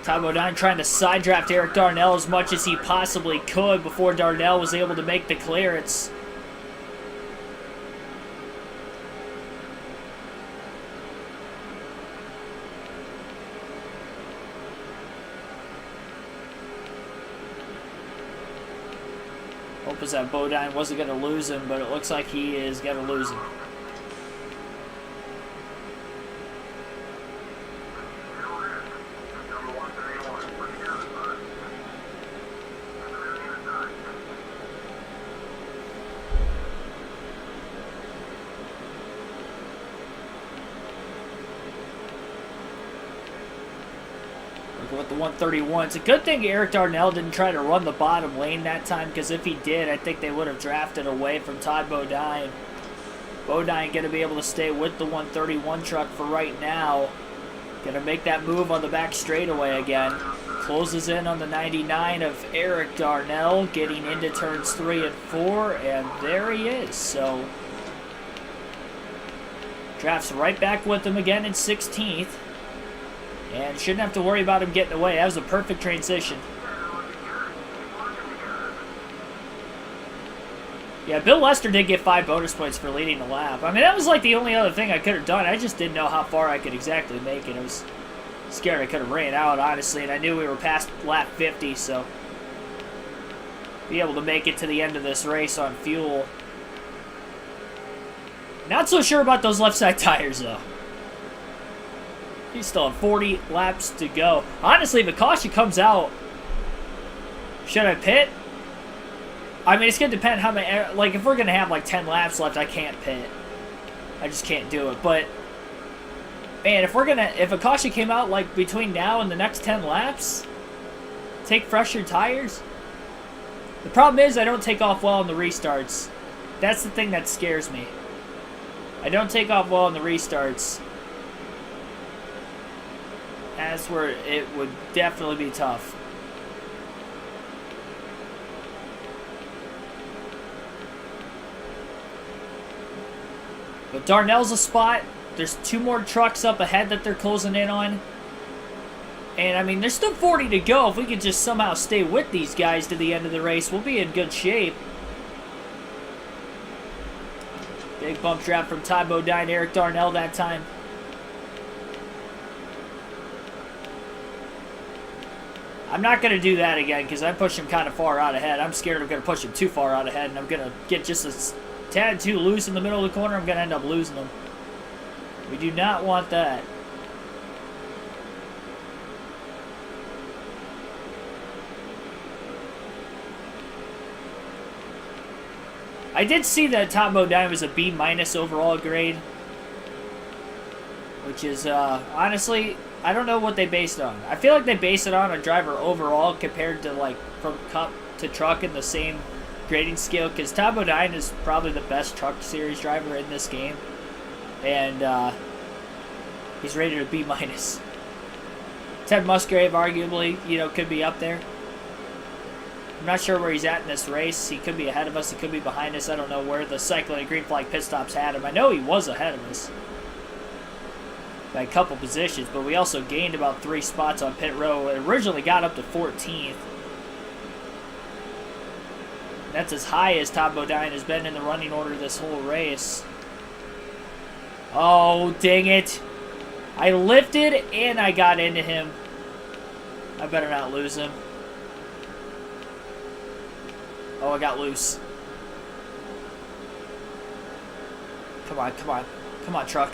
Todd Bodine trying to side draft Eric Darnell as much as he possibly could before Darnell was able to make the clearance. Hope is that Bodine wasn't going to lose him, but it looks like he is going to lose him. With the 131. It's a good thing Eric Darnell didn't try to run the bottom lane that time, because if he did, I think they would have drafted away from Todd Bodine. Bodine going to be able to stay with the 131 truck for right now. Going to make that move on the back straightaway again. Closes in on the 99 of Eric Darnell, getting into turns 3 and 4, and there he is. So, drafts right back with him again in 16th. And shouldn't have to worry about him getting away. That was a perfect transition. Yeah, Bill Lester did get 5 bonus points for leading the lap. I mean, that was like the only other thing I could have done. I just didn't know how far I could exactly make it. I was scared I could have ran out, honestly, and I knew we were past lap 50, so be able to make it to the end of this race on fuel. Not so sure about those left side tires, though. You still have 40 laps to go. Honestly, if a caution comes out, should I pit? I mean, it's going to depend how many... Like, if we're going to have, like, 10 laps left, I can't pit. I just can't do it. But, man, if we're going to... If a caution came out, like, between now and the next 10 laps, take fresher tires. The problem is I don't take off well on the restarts. That's the thing that scares me. I don't take off well on the restarts. That's where it would definitely be tough. But Darnell's a spot. There's 2 more trucks up ahead that they're closing in on. And, I mean, there's still 40 to go. If we could just somehow stay with these guys to the end of the race, we'll be in good shape. Big bump draft from Todd Bodine, Eric Darnell that time. I'm not going to do that again because I pushed him kind of far out ahead. I'm scared I'm going to push him too far out ahead, and I'm going to get just a tad too loose in the middle of the corner. I'm going to end up losing him. We do not want that. I did see that Todd Bodine was a B- overall grade, which is, honestly... I don't know what they based it on. I feel like they base it on a driver overall compared to, like, from Cup to Truck in the same grading scale, because Todd Bodine is probably the best Truck Series driver in this game. And, he's rated a B-. Ted Musgrave, arguably, you know, could be up there. I'm not sure where he's at in this race. He could be ahead of us. He could be behind us. I don't know where the cycling and green flag pit stops had him. I know he was ahead of us by a couple positions, but we also gained about 3 spots on pit row. It originally got up to 14th. That's as high as Todd Bodine has been in the running order this whole race. Oh, dang it. I lifted and I got into him. I better not lose him. Oh, I got loose. Come on, come on. Come on, truck.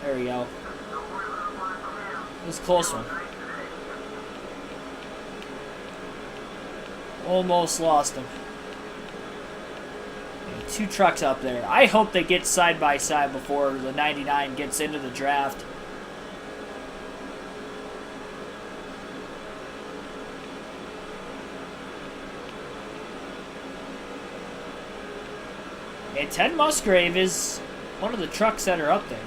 There we go. It was a close one. Almost lost him. 2 trucks up there. I hope they get side by side before the 99 gets into the draft. And Ted Musgrave is one of the trucks that are up there.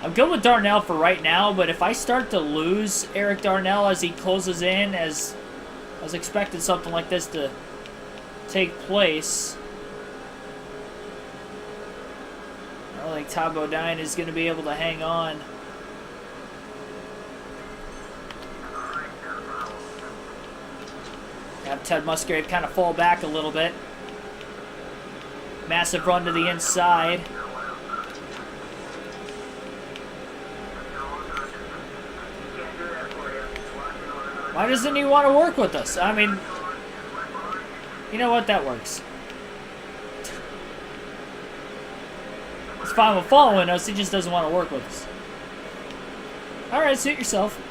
I'm good with Darnell for right now, but if I start to lose Eric Darnell as he closes in, as I was expecting something like this to take place, I don't think Todd Bodine is going to be able to hang on. Have Ted Musgrave kind of fall back a little bit. Massive run to the inside. Why doesn't he want to work with us? I mean, you know what? That works. It's fine with following us. He just doesn't want to work with us. Alright, suit yourself.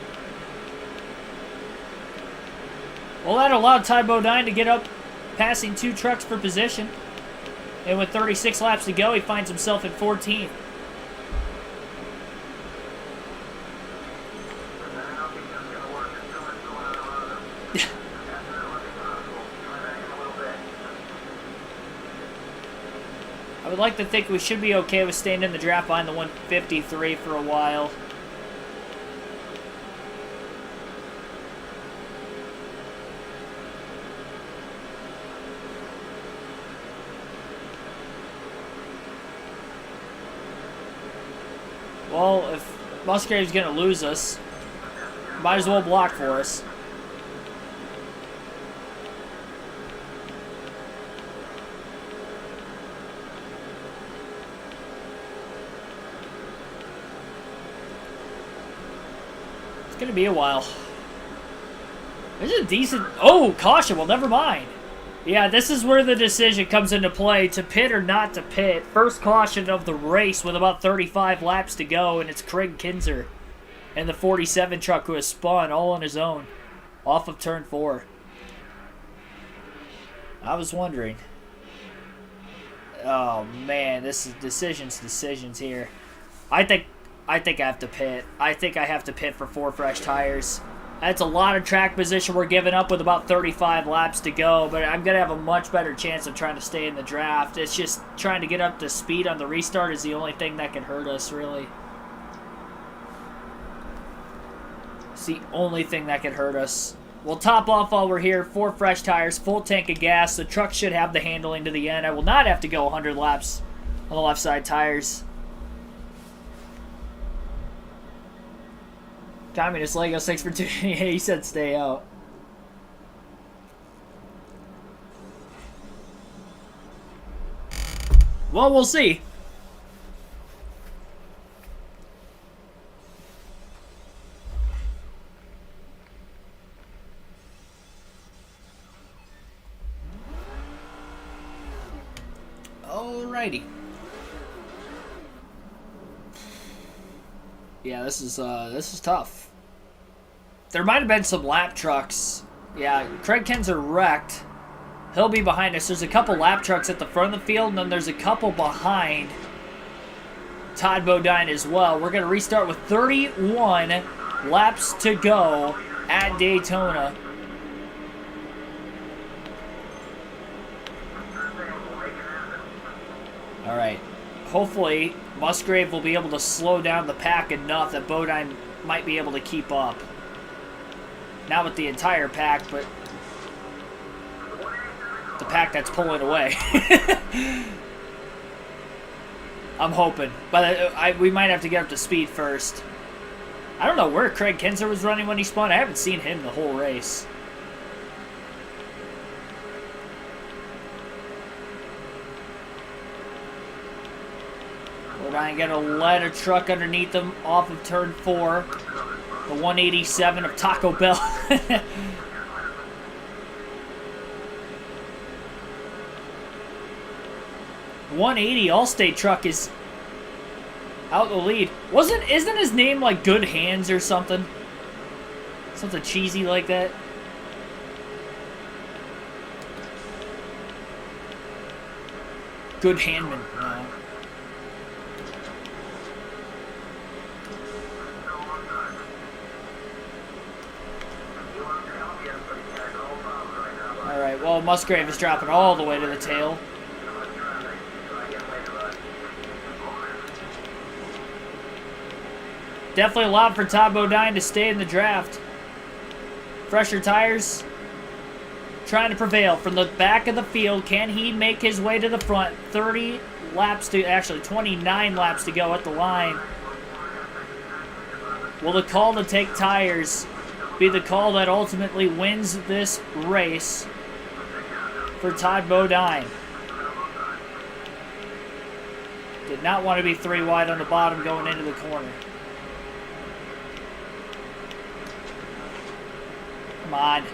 Well, that allowed Ty Bodine to get up, passing 2 trucks for position. And with 36 laps to go, he finds himself in 14th. I would like to think we should be okay with staying in the draft behind the 153 for a while. Well, if Musgrave's going to lose us, might as well block for us. It's going to be a while. This is a decent... Oh, caution. Well, never mind. Yeah, this is where the decision comes into play, to pit or not to pit. First caution of the race with about 35 laps to go, and it's Craig Kinzer and the 47 truck who has spun all on his own off of turn 4. I was wondering. Oh, man, this is decisions here. I think I have to pit. I think I have to pit for 4 fresh tires. That's a lot of track position we're giving up with about 35 laps to go, but I'm going to have a much better chance of trying to stay in the draft. It's just trying to get up to speed on the restart is the only thing that can hurt us, really. It's the only thing that can hurt us. We'll top off while we're here. 4 fresh tires, full tank of gas. The truck should have the handling to the end. I will not have to go 100 laps on the left side tires. Communist Lego 6 for 2. He said stay out. Well, we'll see. Alrighty. Yeah, this is tough. There might have been some lap trucks. Yeah, Craig Kinzer wrecked. He'll be behind us. There's a couple lap trucks at the front of the field, and then there's a couple behind Todd Bodine as well. We're going to restart with 31 laps to go at Daytona. All right. Hopefully, Musgrave will be able to slow down the pack enough that Bodine might be able to keep up. Not with the entire pack, but the pack that's pulling away. I'm hoping. But we might have to get up to speed first. I don't know where Craig Kinzer was running when he spun. I haven't seen him the whole race. Bodine gonna let a truck underneath him off of turn 4. The 187 of Taco Bell. 180 Allstate truck is out the lead. Isn't his name like Good Hands or something? Something cheesy like that. Good Handman. No. Alright, well, Musgrave is dropping all the way to the tail. Definitely allowed for Todd Bodine to stay in the draft. Fresher tires trying to prevail from the back of the field. Can he make his way to the front? 30 laps to, actually 29 laps to go at the line. Will the call to take tires be the call that ultimately wins this race for Todd Bodine? Did not want to be 3 wide on the bottom going into the corner. Come on.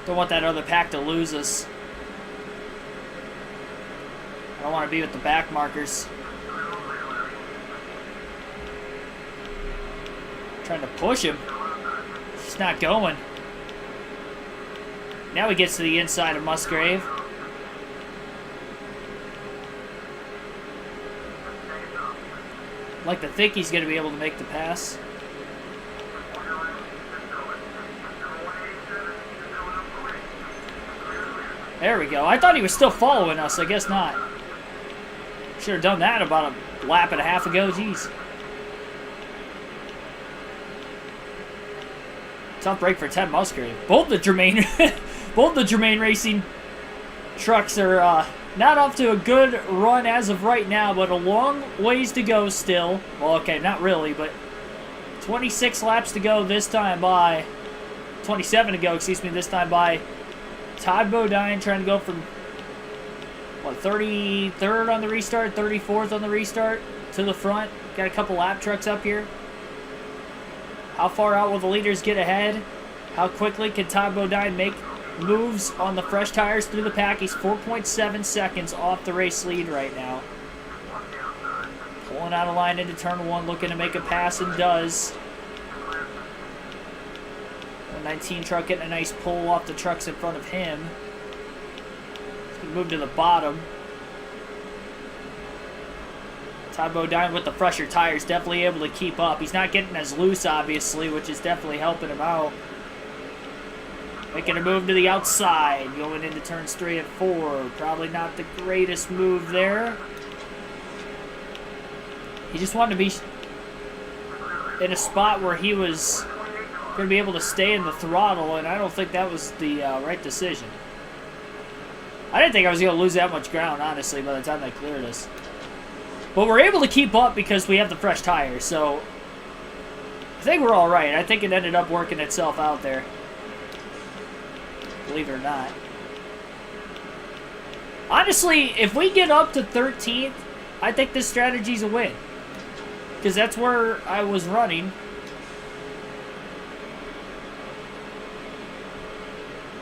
Don't want that other pack to lose us. I don't want to be with the back markers. Trying to push him. He's not going. Now he gets to the inside of Musgrave. I'd like to think he's going to be able to make the pass. There we go. I thought he was still following us. I guess not. Should have done that about a lap and a half ago. Jeez. Tough break for Ted Musgrave. Both the Germain Racing trucks are not off to a good run as of right now, but a long ways to go still. Well, okay, not really, but 26 laps to go this time by 27 to go, excuse me, this time by Todd Bodine, trying to go from, what, 33rd on the restart, 34th on the restart to the front. Got a couple lap trucks up here. How far out will the leaders get ahead? How quickly can Todd Bodine make moves on the fresh tires through the pack? He's 4.7 seconds off the race lead right now. Pulling out of line into turn 1, looking to make a pass, and does. 19 truck getting a nice pull off the trucks in front of him. He's going to move to the bottom. Todd Bodine with the fresher tires, definitely able to keep up. He's not getting as loose, obviously, which is definitely helping him out. Making a move to the outside, going into turns 3 and 4. Probably not the greatest move there. He just wanted to be in a spot where he was going to be able to stay in the throttle, and I don't think that was the right decision. I didn't think I was going to lose that much ground, honestly, by the time they cleared us. But we're able to keep up because we have the fresh tires, so I think we're all right. I think it ended up working itself out there. Believe it or not. Honestly, if we get up to 13th, I think this strategy's a win. Because that's where I was running.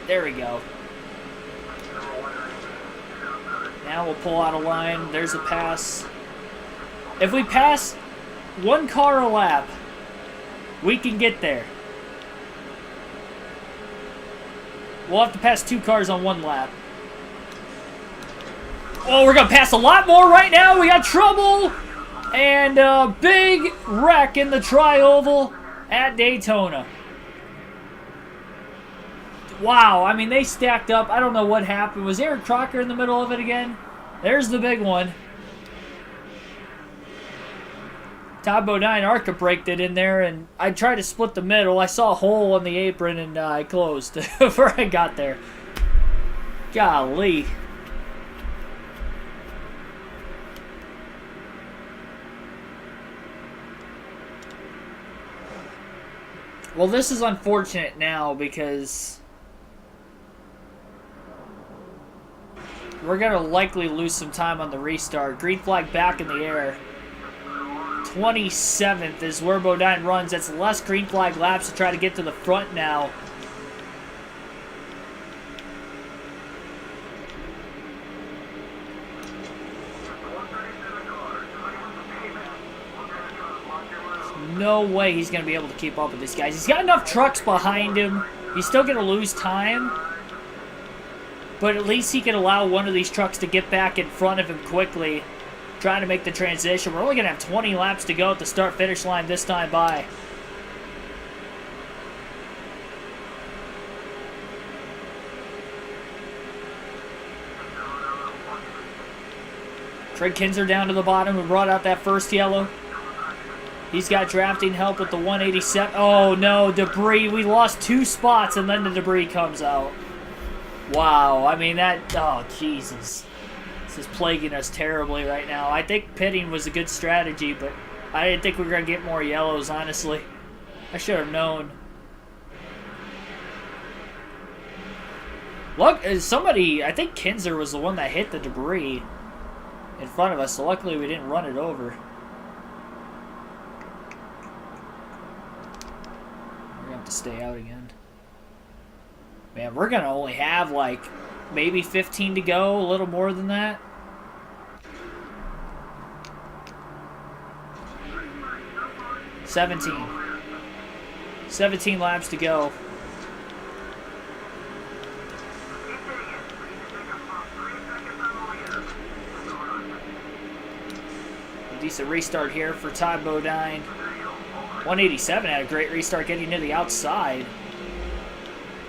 There we go. Now we'll pull out a line. There's a pass. If we pass one car a lap, we can get there. We'll have to pass 2 cars on 1 lap. Oh, we're going to pass a lot more right now. We got trouble. And a big wreck in the tri-oval at Daytona. Wow, I mean, they stacked up. I don't know what happened. Was Eric Crocker in the middle of it again? There's the big one. Todd Bodine Arca braked it in there, and I tried to split the middle. I saw a hole on the apron, and I closed before I got there. Golly. Well, this is unfortunate now because we're going to likely lose some time on the restart. Green flag back in the air. 27th is where Bodine runs. That's less green flag laps to try to get to the front now. There's no way he's going to be able to keep up with these guys. He's got enough trucks behind him. He's still going to lose time. But at least he can allow one of these trucks to get back in front of him quickly. Trying to make the transition. We're only going to have 20 laps to go at the start-finish line this time by. Craig Kinzer down to the bottom, who brought out that first yellow. He's got drafting help with the 187. Oh, no, debris. We lost 2 spots, and then the debris comes out. Wow, I mean, that... Oh, Jesus. This is plaguing us terribly right now. I think pitting was a good strategy, but I didn't think we were going to get more yellows, honestly. I should have known. Look, somebody... I think Kinzer was the one that hit the debris in front of us, so luckily we didn't run it over. To stay out again. Man, we're gonna only have like maybe 15 to go, a little more than that. $17 laps to go. A decent restart here for Todd Bodine. 187 had a great restart getting to the outside.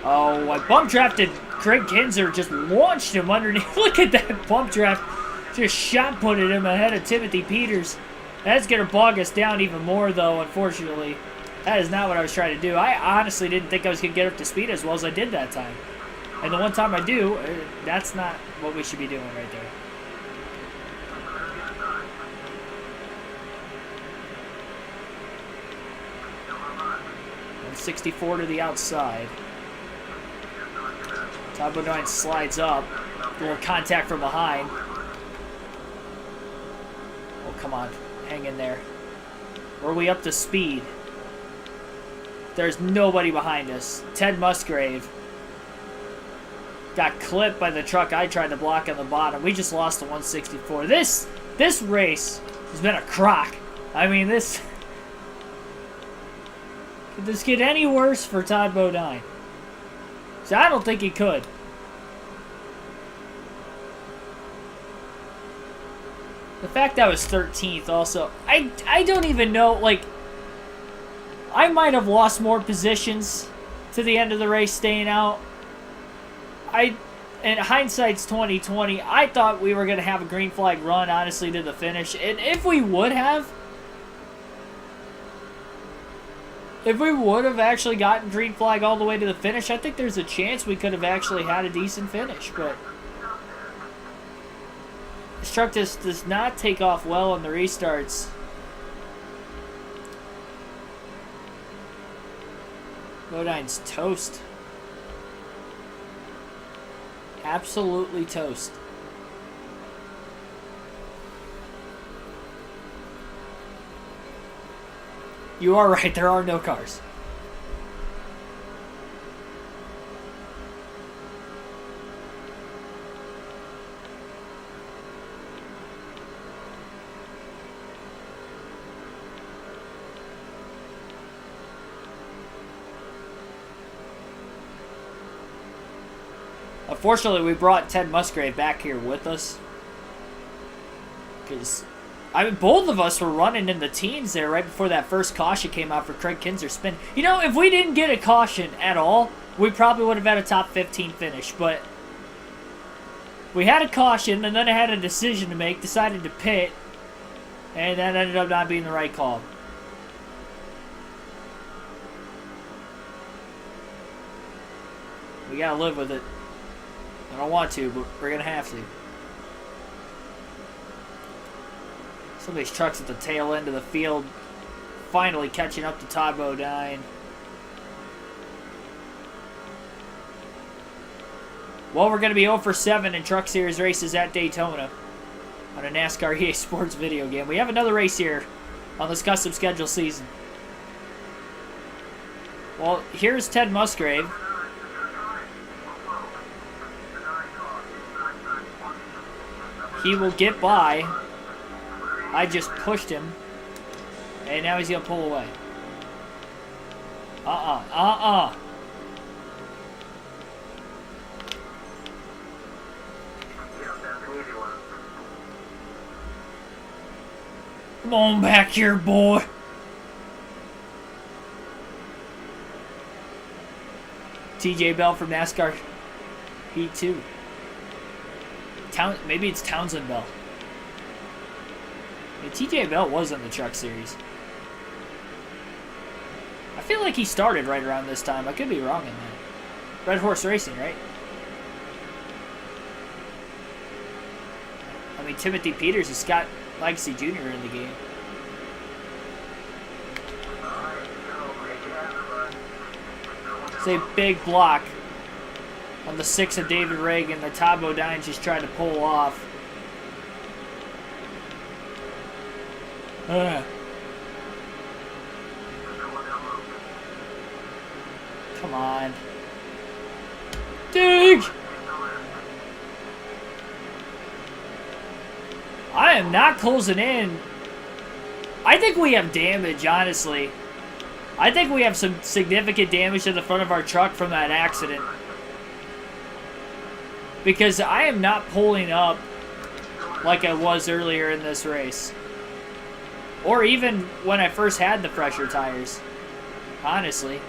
Oh, I bump drafted Craig Kinzer, just launched him underneath. Look at that bump draft. Just shot putted him ahead of Timothy Peters. That's going to bog us down even more, though, unfortunately. That is not what I was trying to do. I honestly didn't think I was going to get up to speed as well as I did that time. And the one time I do, that's not what we should be doing right there. 64 to the outside. Todd Bodine slides up. A little contact from behind. Oh, come on. Hang in there. Or are we up to speed? There's nobody behind us. Ted Musgrave got clipped by the truck I tried to block on the bottom. We just lost the 164. This race has been a crock. I mean, this... Could this get any worse for Todd Bodine? So I don't think he could. The fact that I was 13th also, I don't even know, like, I might have lost more positions to the end of the race staying out. And hindsight's 2020, I thought we were going to have a green flag run, honestly, to the finish. And if we would have actually gotten green flag all the way to the finish, I think there's a chance we could have actually had a decent finish. But this truck just does not take off well on the restarts. Bodine's toast. Absolutely toast. You are right, there are no cars. Unfortunately, we brought Ted Musgrave back here with us. Because, I mean, both of us were running in the teens there right before that first caution came out for Craig Kinzer's spin. You know, if we didn't get a caution at all, we probably would have had a top 15 finish. But we had a caution, and then I had a decision to make, decided to pit, and that ended up not being the right call. We gotta live with it. I don't want to, but we're going to have to. Some of these trucks at the tail end of the field finally catching up to Todd Bodine. Well, we're going to be 0 for 7 in Truck Series races at Daytona on a NASCAR EA Sports video game. We have another race here on this custom schedule season. Well, here's Ted Musgrave. He will get by. I just pushed him. And now he's going to pull away. Come on back here, boy. TJ Bell from NASCAR Heat 2. Maybe it's Townsend Bell. Yeah, TJ Bell was in the Truck Series. feel like he started right around this time. I could be wrong in that. Red Horse Racing, right? I mean, Timothy Peters and Scott Legacy Jr. in the game. It's a big block on the 6 of David Reagan. The Todd Bodine's just trying to pull off. Come on. Dig! I am not closing in. I think we have damage, honestly. I think we have some significant damage to the front of our truck from that accident. Because I am not pulling up like I was earlier in this race. Or even when I first had the fresher tires. Honestly.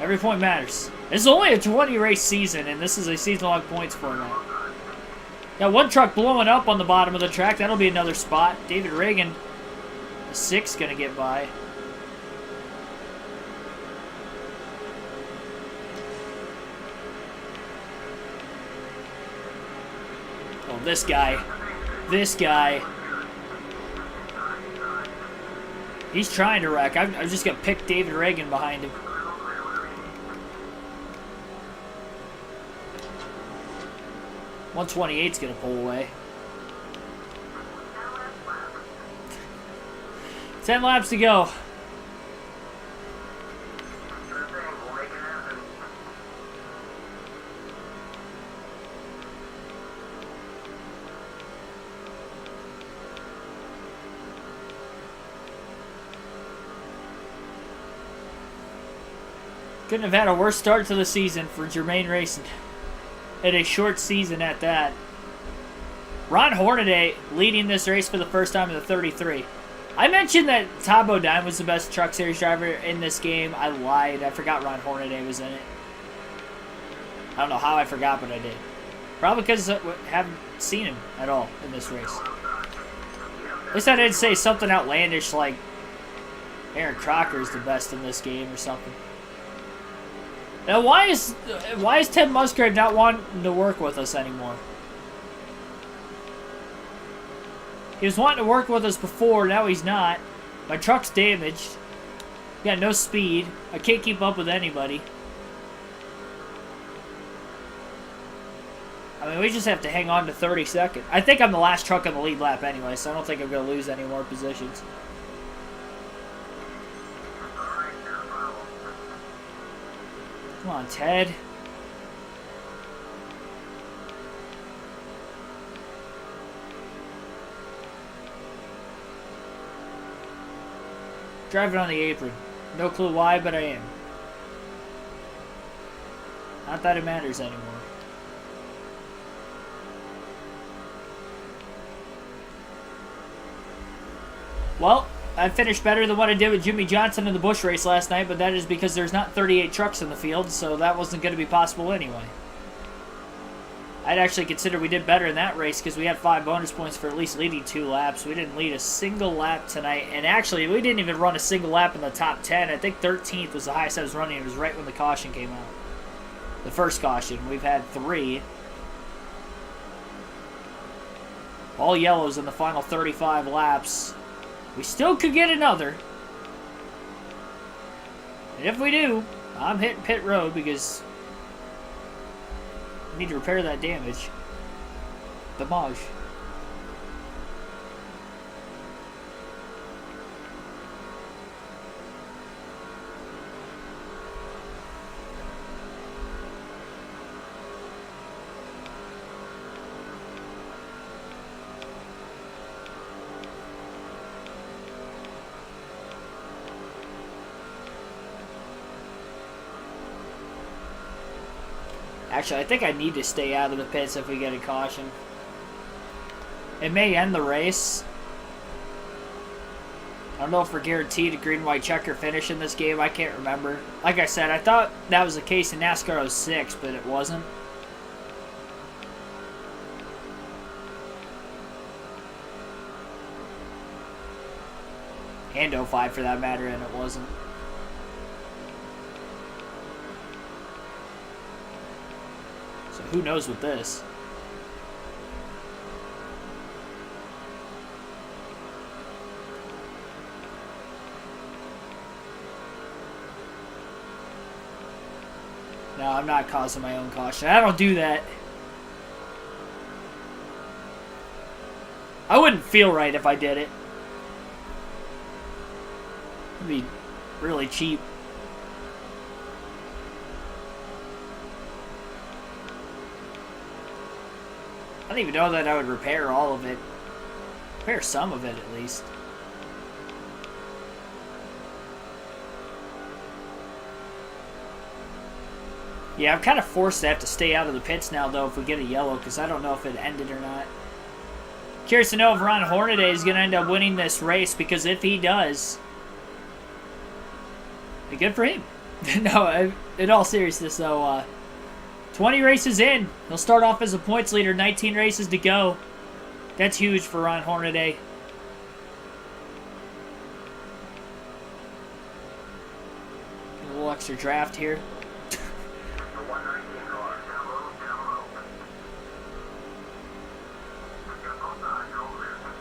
Every point matters. This is only a 20 race season, and this is a season-long points format. Got one truck blowing up on the bottom of the track. That'll be another spot. David Reagan, the 6, gonna get by. Oh, this guy. This guy. He's trying to wreck. I'm just gonna pick David Reagan behind him. .128's gonna pull away. 10 laps to go. Couldn't have had a worse start to the season for Germain Racing. And a short season at that. Ron Hornaday leading this race for the first time in the 33. I mentioned that Todd Bodine was the best Truck Series driver in this game. I lied. I forgot Ron Hornaday was in it. I don't know how I forgot, but I did. Probably because I haven't seen him at all in this race. At least I didn't say something outlandish like Aaron Crocker is the best in this game or something. Now, why is Ted Musgrave not wanting to work with us anymore? He was wanting to work with us before, now he's not. My truck's damaged. Got no speed. I can't keep up with anybody. I mean, we just have to hang on to 32nd. I think I'm the last truck on the lead lap anyway, so I don't think I'm going to lose any more positions. Come on, Ted. Driving on the apron. No clue why, but I am. Not that it matters anymore. Well, I finished better than what I did with Jimmy Johnson in the Busch race last night, but that is because there's not 38 trucks in the field, so that wasn't going to be possible anyway. I'd actually consider we did better in that race because we had 5 bonus points for at least leading 2 laps. We didn't lead a single lap tonight, and actually, we didn't even run a single lap in the top 10. I think 13th was the highest I was running. It was right when the caution came out. The first caution. We've had 3. All yellows in the final 35 laps. We still could get another. And if we do, I'm hitting pit road because I need to repair that damage. Damage. Actually, I think I need to stay out of the pits if we get a caution. It may end the race. I don't know if we're guaranteed a green-white checker finish in this game. I can't remember. Like I said, I thought that was the case in NASCAR 06, but it wasn't. And 05 for that matter, and it wasn't. So who knows with this? No, I'm not causing my own caution. I don't do that. I wouldn't feel right if I did it. It'd be really cheap. I don't even know that I would repair all of it. Repair some of it at least. Yeah, I'm kind of forced to have to stay out of the pits now, though, if we get a yellow, because I don't know if it ended or not. Curious to know if Ron Hornaday is going to end up winning this race, because if he does, good for him. No, in all seriousness, though, 20 races in. He'll start off as a points leader, 19 races to go. That's huge for Ron Hornaday. A little extra draft here.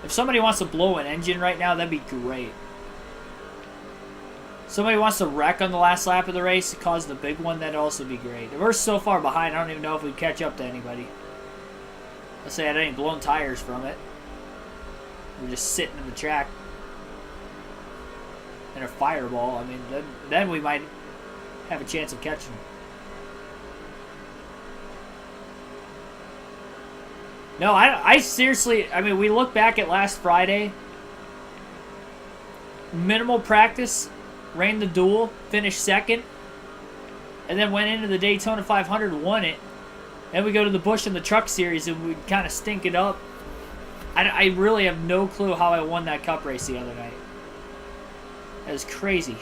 If somebody wants to blow an engine right now, that'd be great. Somebody wants to wreck on the last lap of the race to cause the big one, that'd also be great. We're so far behind, I don't even know if we'd catch up to anybody. Let's say I ain't blown tires from it. We're just sitting in the track. And a fireball, I mean, then we might have a chance of catching them. No, I seriously, I mean, we look back at last Friday. Minimal practice, ran the duel, finished second, and then went into the Daytona 500, won it. Then we go to the Busch and the Truck Series, and we kind of stink it up. I really have no clue how I won that Cup race the other night. That was crazy.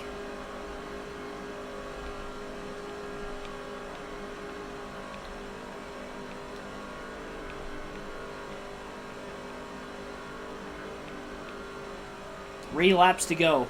Three laps to go.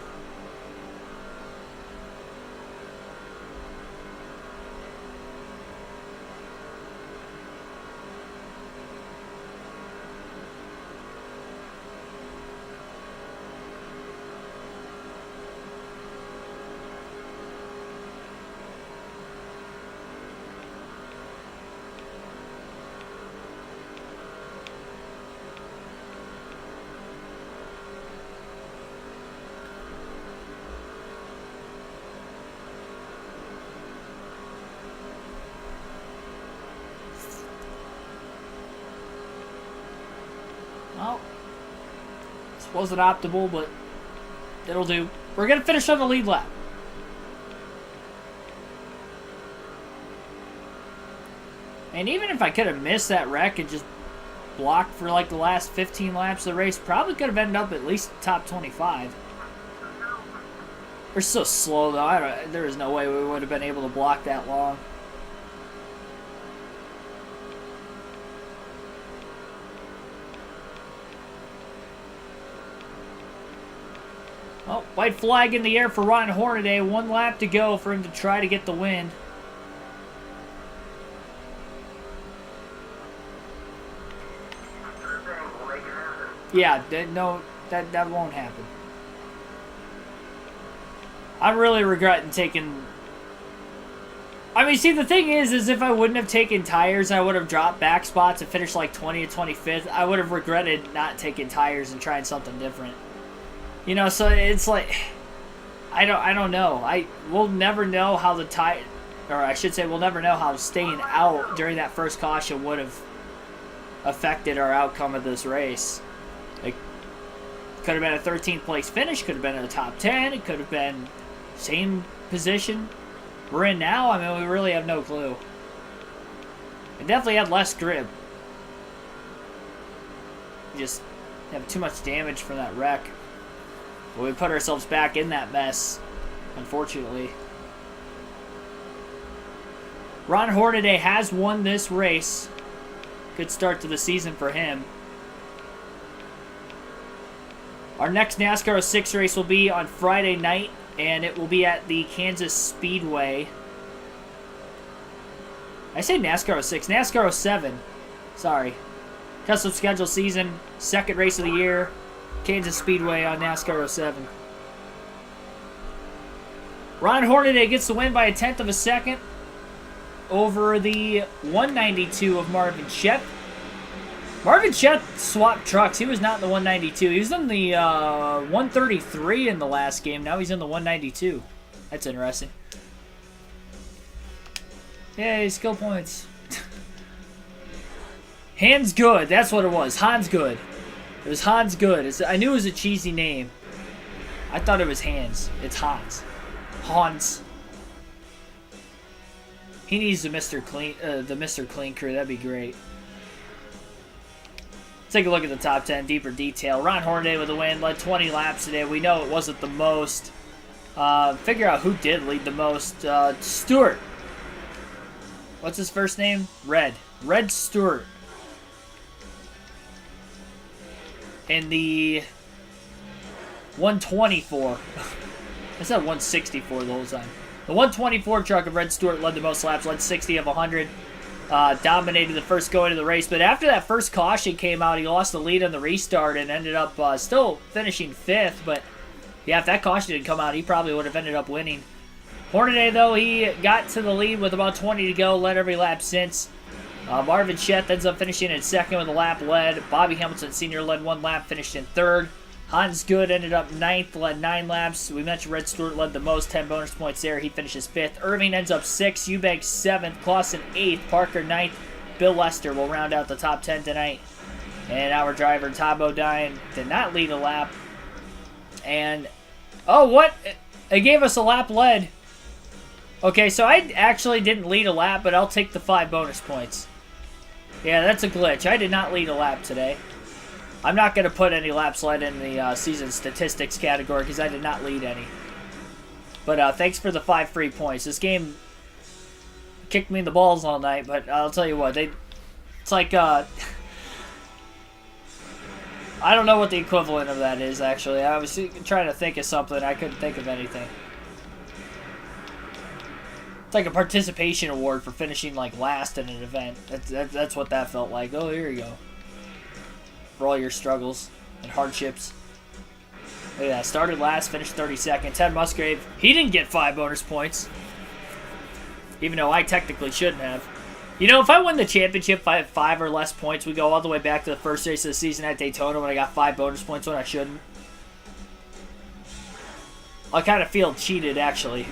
Well, this wasn't optimal, but it'll do. We're going to finish on the lead lap. And even if I could have missed that wreck and just blocked for like the last 15 laps of the race, probably could have ended up at least top 25. We're so slow, though. There is no way we would have been able to block that long. Oh, white flag in the air for Ron Hornaday. 1 lap to go for him to try to get the win. Yeah, no, that won't happen. I'm really regretting taking... I mean, see, the thing is if I wouldn't have taken tires, I would have dropped back spots and finished like 20th, 25th. I would have regretted not taking tires and trying something different. You know, so it's like, I don't know. We'll never know how the or I should say, we'll never know how staying out during that first caution would have affected our outcome of this race. Like, could have been a 13th place finish, could have been in the top 10, it could have been same position we're in now. I mean, we really have no clue. It definitely had less grip. We just have too much damage from that wreck. But we put ourselves back in that mess, unfortunately. Ron Hornaday has won this race. Good start to the season for him. Our next NASCAR 06 race will be on Friday night, and it will be at the Kansas Speedway. I say NASCAR 06, NASCAR 07. Sorry. Custom schedule season, second race of the year, Kansas Speedway on NASCAR 07. Ron Hornaday gets the win by a tenth of a second over the 192 of Marvin Shep. Marvin Shep swapped trucks. He was not in the 192. He was in the 133 in the last game. Now he's in the 192. That's interesting. Yay, skill points. Hans Good. That's what it was. Hans Good. It was Hans Good. I knew it was a cheesy name. I thought it was Hans. It's Hans. Hans. He needs the Mr. Clean crew. That'd be great. Take a look at the top 10, deeper detail. Ron Hornaday with a win, led 20 laps today. We know it wasn't the most. Figure out who did lead the most. Stewart. What's his first name? Red Stewart. In the 124. I said 164 the whole time. The 124 truck of Red Stewart led the most laps, led 60 of 100. Dominated the first going of the race, but after that first caution came out, he lost the lead on the restart and ended up still finishing 5th. But yeah, if that caution didn't come out, he probably would have ended up winning. Hornaday, though, he got to the lead with about 20 to go, led every lap since. Marvin Sheth ends up finishing in second with a lap led. Bobby Hamilton Sr. led 1 lap, finished in 3rd. Hans Good ended up 9th, led 9 laps. We mentioned Red Stewart led the most, 10 bonus points there. He finishes 5th. Irving ends up 6th, Eubanks 7th, Clausen 8th, Parker 9th. Bill Lester will round out the top 10 tonight. And our driver, Tom Bodine, did not lead a lap. And, oh, what? It gave us a lap led. Okay, so I actually didn't lead a lap, but I'll take the 5 bonus points. Yeah, that's a glitch. I did not lead a lap today. I'm not going to put any laps led in the season statistics category because I did not lead any. But thanks for the 5 free points. This game kicked me in the balls all night, but I'll tell you what, it's like, I don't know what the equivalent of that is, actually. I was trying to think of something. I couldn't think of anything. It's like a participation award for finishing like last in an event. That's what that felt like. Oh, here you go. For all your struggles and hardships. Look at that. Started last, finished 32nd. Ted Musgrave, he didn't get 5 bonus points. Even though I technically shouldn't have. You know, if I win the championship by 5 or less points, we go all the way back to the first race of the season at Daytona when I got 5 bonus points when I shouldn't. I kind of feel cheated, actually.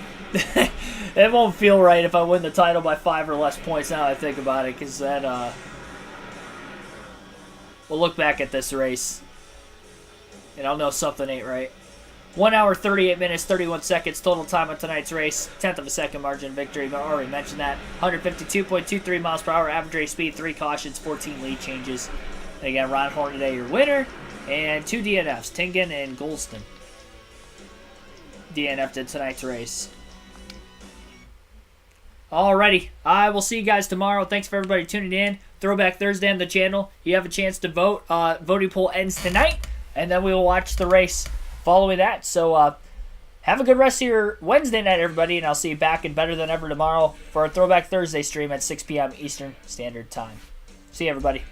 It won't feel right if I win the title by 5 or less points now that I think about it, because that, we'll look back at this race, and I'll know something ain't right. 1 hour, 38 minutes, 31 seconds total time on tonight's race. 10th of a second margin victory. I already mentioned that. 152.23 miles per hour average race speed, 3 cautions, 14 lead changes. And again, Ron Hornaday, your winner, and 2 DNFs, Tingen and Golston. DNF'd in tonight's race. Alrighty, I will see you guys tomorrow. Thanks for everybody tuning in. Throwback Thursday on the channel. You have a chance to vote. Voting poll ends tonight, and then we will watch the race following that. So have a good rest of your Wednesday night, everybody, and I'll see you back and better than ever tomorrow for our Throwback Thursday stream at 6 p.m. Eastern Standard Time. See you, everybody.